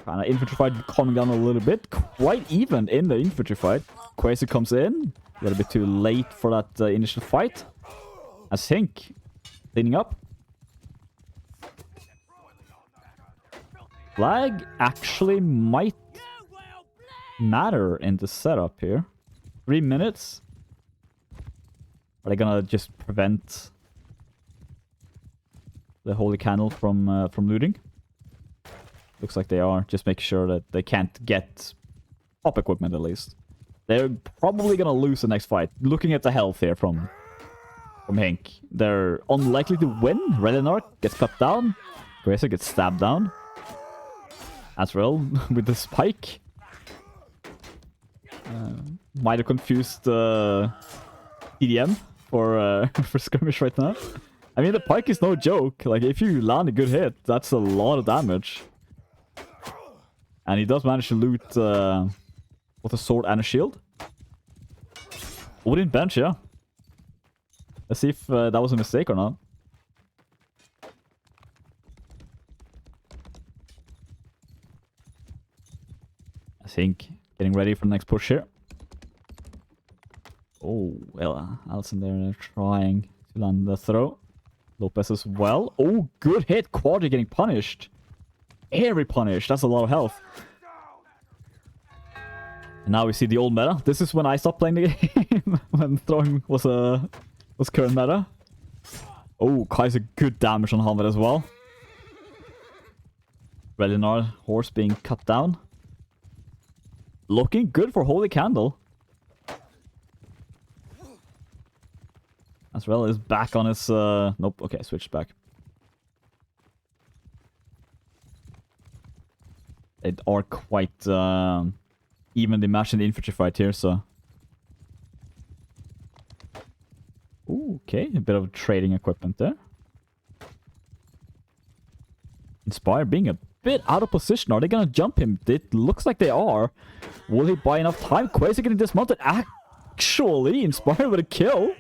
kind of infantry fight calming down a little bit. Quite even in the infantry fight. Quasar comes in. A little bit too late for that initial fight. As HINQ cleaning up. Flag actually might matter in the setup here. 3 minutes. Are they gonna just prevent the Holy Candle from looting? Looks like they are. Just make sure that they can't get top equipment at least. They're probably gonna lose the next fight. Looking at the health here from from HINQ. They're unlikely to win. Relinor gets cut down. Gracer gets stabbed down. Azrael with the spike. Might have confused TDM for for skirmish right now. I mean, the pike is no joke. Like, if you land a good hit, that's a lot of damage. And he does manage to loot with a sword and a shield. Odin bench, yeah. Let's see if that was a mistake or not. I think getting ready for the next push here. Oh, well, Allison there trying to land the throw. Lopez as well. Oh, good hit. Quadri getting punished. Every punish. That's a lot of health. And now we see the old meta. This is when I stopped playing the game. When throwing was current meta. Oh, Kaiser good damage on helmet as well. Relinor horse being cut down. Looking good for Holy Candle. As well as back on his... Nope, okay, switched back. They are quite evenly matched in the infantry fight here, so... Ooh, okay, a bit of trading equipment there. Inspire being a bit out of position. Are they gonna jump him? It looks like they are. Will he buy enough time? Quasar getting dismounted. Actually, Inspire with a kill.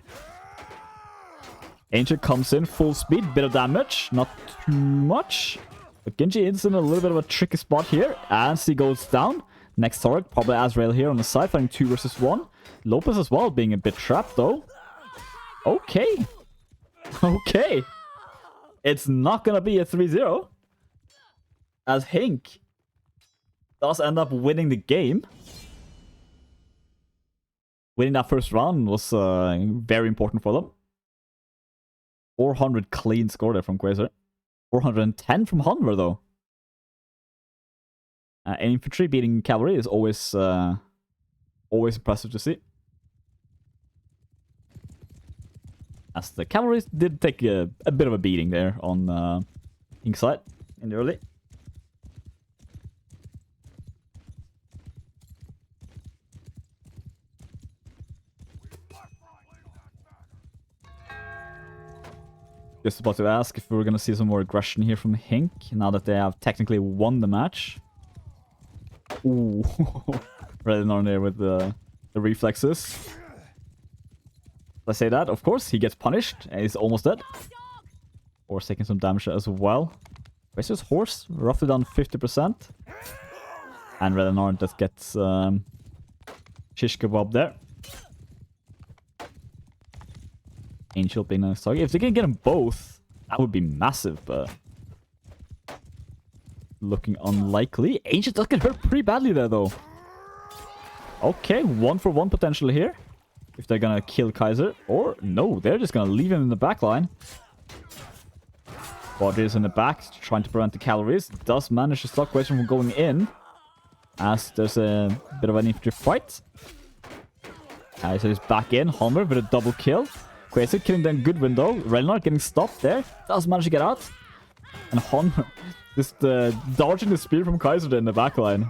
Ancient comes in full speed, bit of damage, not too much. But Genji is in a little bit of a tricky spot here. As he goes down. Next target, probably Azrael here on the side, fighting 2 versus 1. Lopez as well, being a bit trapped though. Okay. Okay. It's not gonna be a 3-0. As HINQ does end up winning the game. Winning that first round was very important for them. 400 clean score there from Quasar. 410 from Hanver though. Infantry beating cavalry is always impressive to see. As the cavalry did take a bit of a beating there on HINQ side in the early. Just about to ask if we're gonna see some more aggression here from HINQ now that they have technically won the match. Ooh, Relinor there with the reflexes. Let's say that, of course, he gets punished and he's almost dead. Or taking some damage as well. Quasar's horse, roughly down 50%. And Relinor just gets shish kebab there. Angel being a nice target. If they can get them both, that would be massive, but... looking unlikely. Angel does get hurt pretty badly there, though. Okay, 1-for-1 potential here. If they're gonna kill Kaiser. Or, no, they're just gonna leave him in the back line. Quadri is in the back, trying to prevent the calories. Does manage to stop Quasar from going in. As there's a bit of an infantry fight. Kaiser is back in. Homer with a double kill. Quasar killing them good window. Relinor getting stopped there. Does manage to get out. And Homer just dodging the spear from Kaiser in the back line.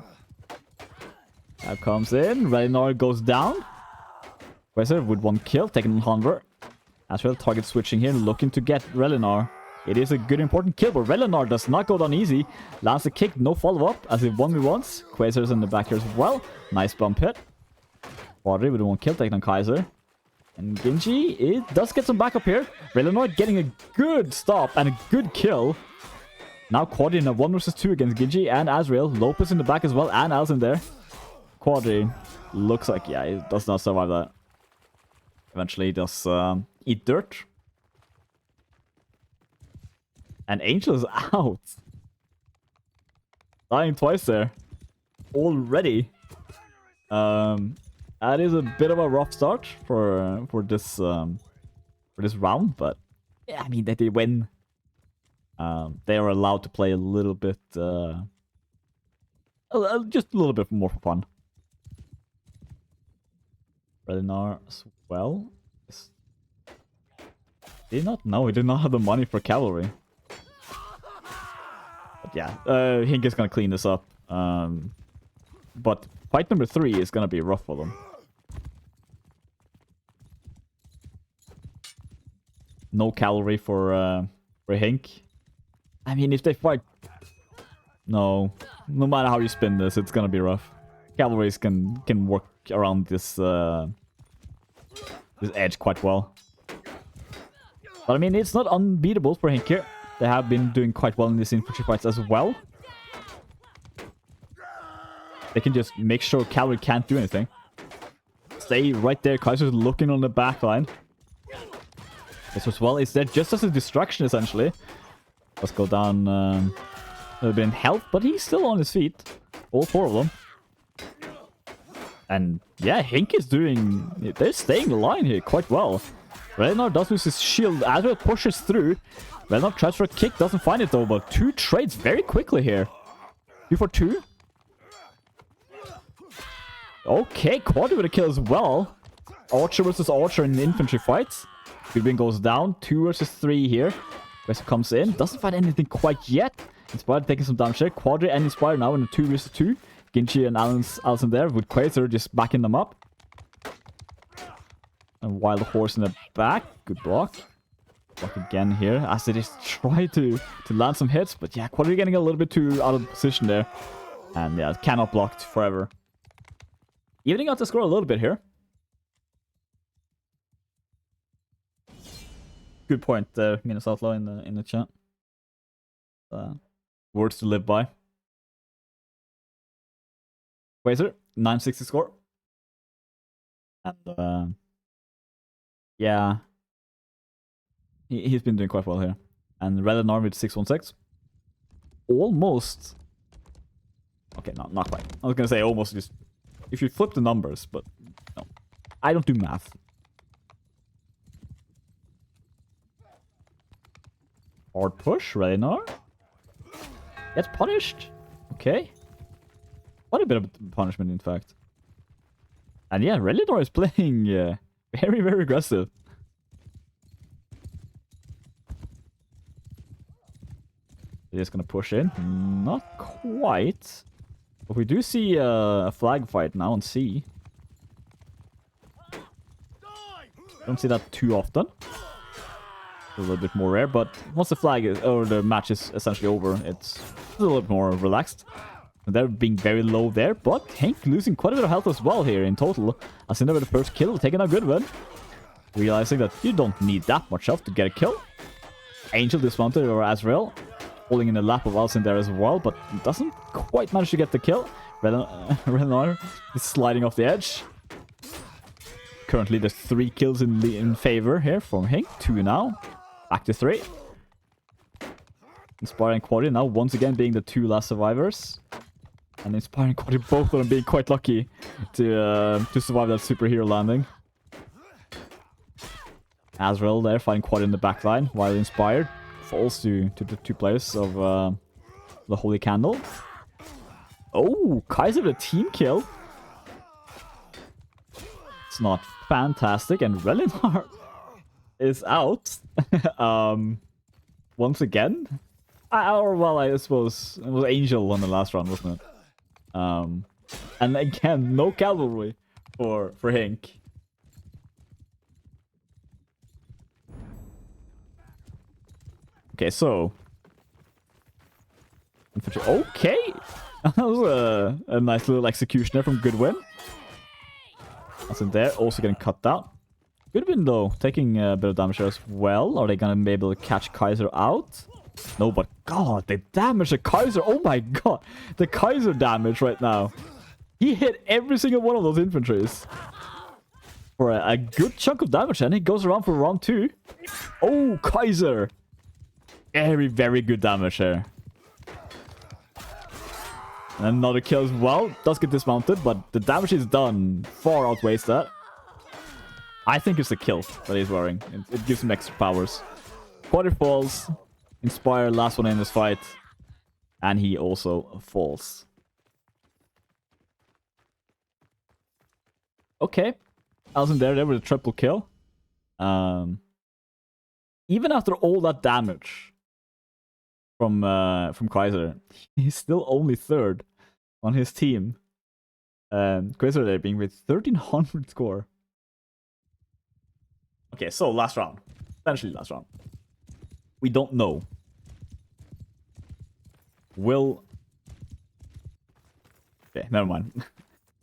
That comes in. Relinor goes down. Quasar with 1 kill, taking on Homer. As well, target switching here, looking to get Relinor. It is a good important kill, but Relinor does not go down easy. Lands a kick, no follow-up, as it 1v1s. Quasar's in the back here as well. Nice bump hit. Quadri with 1 kill, taking on Kaiser. And Genji, it does get some backup here. Relinor getting a good stop and a good kill. Now Quadri in a 1 versus 2 against Genji and Azrael. Lopez in the back as well, and Al's in there. Quadri looks like, yeah, he does not survive that. Eventually he does eat dirt. And Angel is out. Dying twice there. Already. That is a bit of a rough start for this round, but yeah, I mean they win. They are allowed to play a little bit, just a little bit more for fun. Relinor as well. Did not know. He did not have the money for cavalry. But yeah, HINQ is gonna clean this up. But fight number 3 is gonna be rough for them. No cavalry for HINQ. I mean, if they fight... No matter how you spin this, it's gonna be rough. Cavalries can work around this this edge quite well. But I mean, it's not unbeatable for HINQ here. They have been doing quite well in these infantry fights as well. They can just make sure cavalry can't do anything. Stay right there. Kaiser's looking on the back line. This as well is there just as a distraction, essentially. Let's go down a little bit in health, but he's still on his feet. All 4 of them. And yeah, HINQ is doing... They're staying the line here quite well. Bannerlord does lose his shield. Azrael pushes through. Bannerlord tries for a kick, doesn't find it though, but 2 trades very quickly here. 2 for 2. Okay, Quadri with a kill as well. Archer versus Archer in the infantry fights. Goodwin goes down. 2 versus 3 here. Wester comes in. Doesn't find anything quite yet. Inspire taking some damage here. Quadri and Inspire now in a 2 versus 2. Ginchi and Allison there with Quasar just backing them up. And Wild Horse in the back. Good block. Block again here as they just try to land some hits. But yeah, Quadri getting a little bit too out of position there. And yeah, cannot block forever. Evening out the score a little bit here. Good point there, Minas Outlaw in the chat. Words to live by. Quasar, 960 score. And yeah, he's been doing quite well here. And Redenar with 616. Almost. Okay, not quite. I was gonna say almost just if you flip the numbers, but no. I don't do math. Hard push, Redenar. Gets punished. Okay. Quite a bit of punishment, in fact. And yeah, Redenar is playing very, very aggressive. They're just gonna push in. Not quite. But we do see a flag fight now on C. Don't see that too often. A little bit more rare, but once the flag is, or the match is essentially over, it's a little bit more relaxed. And they're being very low there, but HINQ losing quite a bit of health as well here in total. Ascender with the first kill, taking a good one. Realizing that you don't need that much health to get a kill. Angel dismounted or Azrael, holding in the lap of Alcin there as well, but doesn't quite manage to get the kill. Redenar is sliding off the edge. Currently there's 3 kills in favor here from HINQ, 2 now. Back to 3. Inspire and Quadri now once again being the 2 last survivors. And Inspire and Quadri, both of them being quite lucky to survive that superhero landing. Azrael there fighting Quadri in the back line, while Inspired falls to the 2 players of the Holy Candle. Oh, Kaiser with a team kill. It's not fantastic, and Redenar is out. Once again. Or, well, I suppose it was Angel on the last round, wasn't it? And again, no cavalry for HINQ. Okay, so... Okay! That was a nice little executioner from Goodwin. That's in there, also getting cut down. Goodwin, though, taking a bit of damage as well. Are they gonna be able to catch Kaiser out? No, but God, they damage the Kaiser. Oh my God, the Kaiser damage right now. He hit every single one of those infantries for a good chunk of damage, and he goes around for round 2. Oh, Kaiser. Very, very good damage there. And another kill as well. Does get dismounted, but the damage is done far outweighs that. I think it's the kill that he's wearing. It gives him extra powers. Quadri falls. Inspire, last one in this fight. And he also falls. Okay. Alcin there with a triple kill. even after all that damage from Kaiser, he's still only third on his team. Kaiser there being with 1300 score. Okay, so last round. Essentially last round. We don't know. Will... Okay, never mind.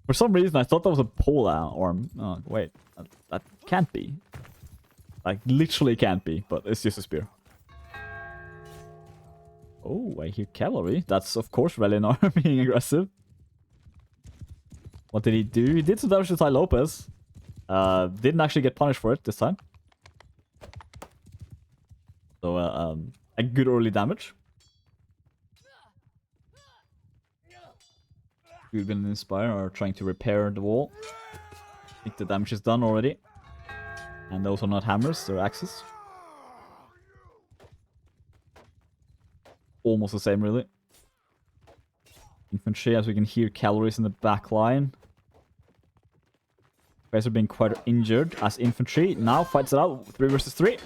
For some reason, I thought that was a pole arm. Oh, wait. That can't be. Like, literally can't be, but it's just a spear. Oh, I hear cavalry. That's, of course, Relinar being aggressive. What did he do? He did some damage to Ty Lopez. Didn't actually get punished for it this time. So, a good early damage. We've been Inspire are trying to repair the wall. I think the damage is done already. And those are not hammers, they're axes. Almost the same, really. Infantry, as we can hear cavalries in the back line. Guys are being quite injured as infantry. Now fights it out, 3 versus 3.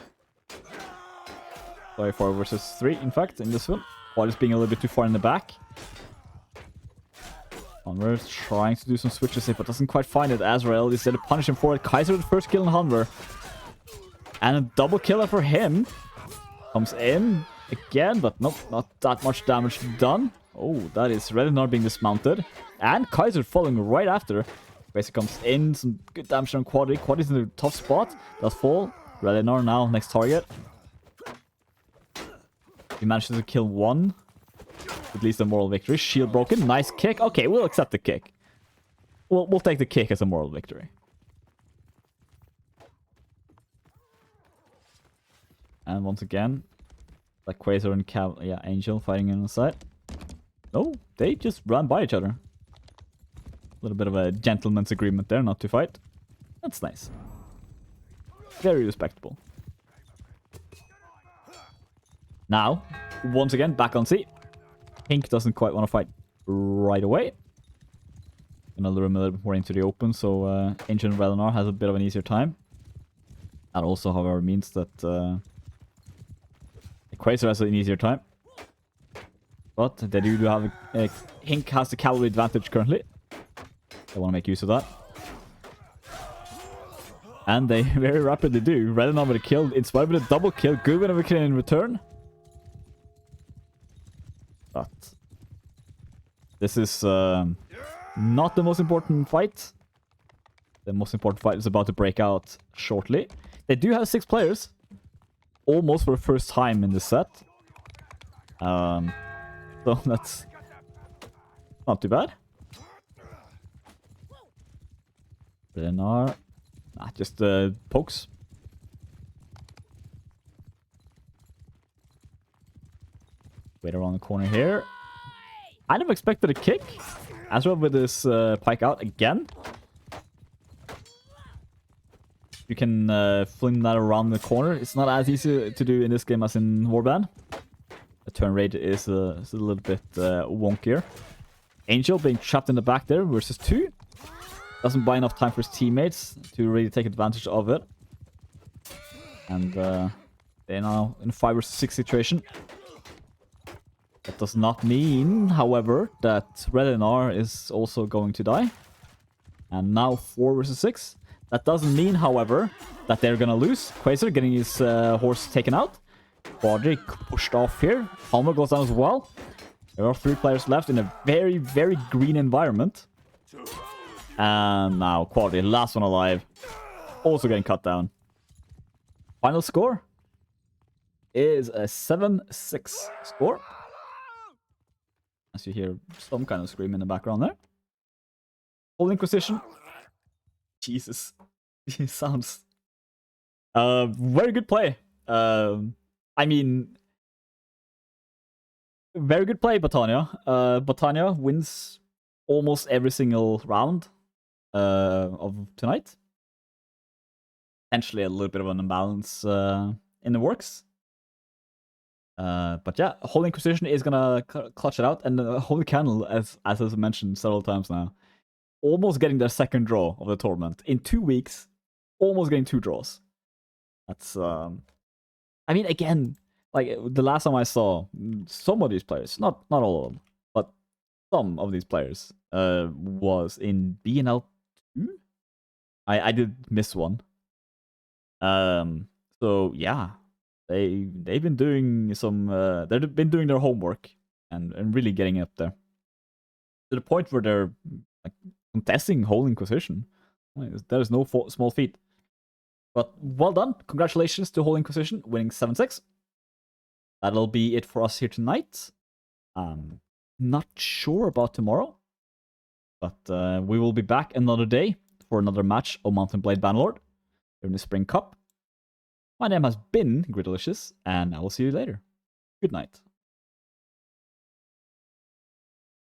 Sorry, 4 versus 3, in fact, in this one. While it's being a little bit too far in the back. Hanver trying to do some switches here, but doesn't quite find it. Azrael is there to punish him for it. Kaiser with the first kill on Hanver. And a double killer for him. Comes in again, but nope, not that much damage done. Oh, that is Relinar being dismounted. And Kaiser following right after. Basically comes in, some good damage on Quadri. Quadri's in a tough spot. Does fall. Relinar now, next target. He manages to kill one. At least a moral victory. Shield broken. Nice kick. Okay, we'll accept the kick. We'll take the kick as a moral victory. And once again, like Quasar and Angel fighting on the side. No, they just run by each other. A little bit of a gentleman's agreement there, not to fight. That's nice. Very respectable. Now, once again, back on sea. HINQ doesn't quite want to fight right away. Gonna lure him a little bit more into the open, so Angel and Relinar has a bit of an easier time. That also, however, means that Quasar has an easier time. But they do have HINQ has the cavalry advantage currently. They want to make use of that. And they very rapidly do. Relinar with a kill, Inspired with a double kill. Good with a kill in return. But this is not the most important fight. The most important fight is about to break out shortly. They do have 6 players. Almost for the first time in this set. So that's not too bad. Relinar. Nah, just pokes. Wait around the corner here. I never expected a kick. Azrael with his pike out again. You can fling that around the corner. It's not as easy to do in this game as in Warband. The turn rate is a little bit wonkier. Angel being trapped in the back there versus 2. Doesn't buy enough time for his teammates to really take advantage of it. And they're now in a 5 versus 6 situation. That does not mean, however, that Relinar is also going to die. And now 4 versus 6. That doesn't mean, however, that they're gonna lose. Quasar getting his horse taken out. Quadri pushed off here. Hanver goes down as well. There are 3 players left in a very, very green environment. And now Quadri, last one alive. Also getting cut down. Final score is a 7-6 score. As you hear some kind of scream in the background there. Full Inquisition. Jesus. It sounds... very good play. I mean... Very good play, Botania. Botania wins almost every single round of tonight. Potentially a little bit of an imbalance in the works. But yeah, Holy Inquisition is gonna clutch it out, and Holy Candle, as I've mentioned several times now, almost getting their second draw of the tournament in 2 weeks. Almost getting 2 draws. That's I mean, again, like the last time I saw some of these players, not all of them, but some of these players, was in BNL 2. I did miss one. So yeah, they've been doing some. They've been doing their homework and really getting up there to the point where they're like contesting whole Inquisition. That is no small feat. But well done. Congratulations to Whole Inquisition winning 7-6. That'll be it for us here tonight. Not sure about tomorrow, but we will be back another day for another match of Mountain Blade Bannerlord in the Spring Cup. My name has been Griddelicious, and I will see you later. Good night.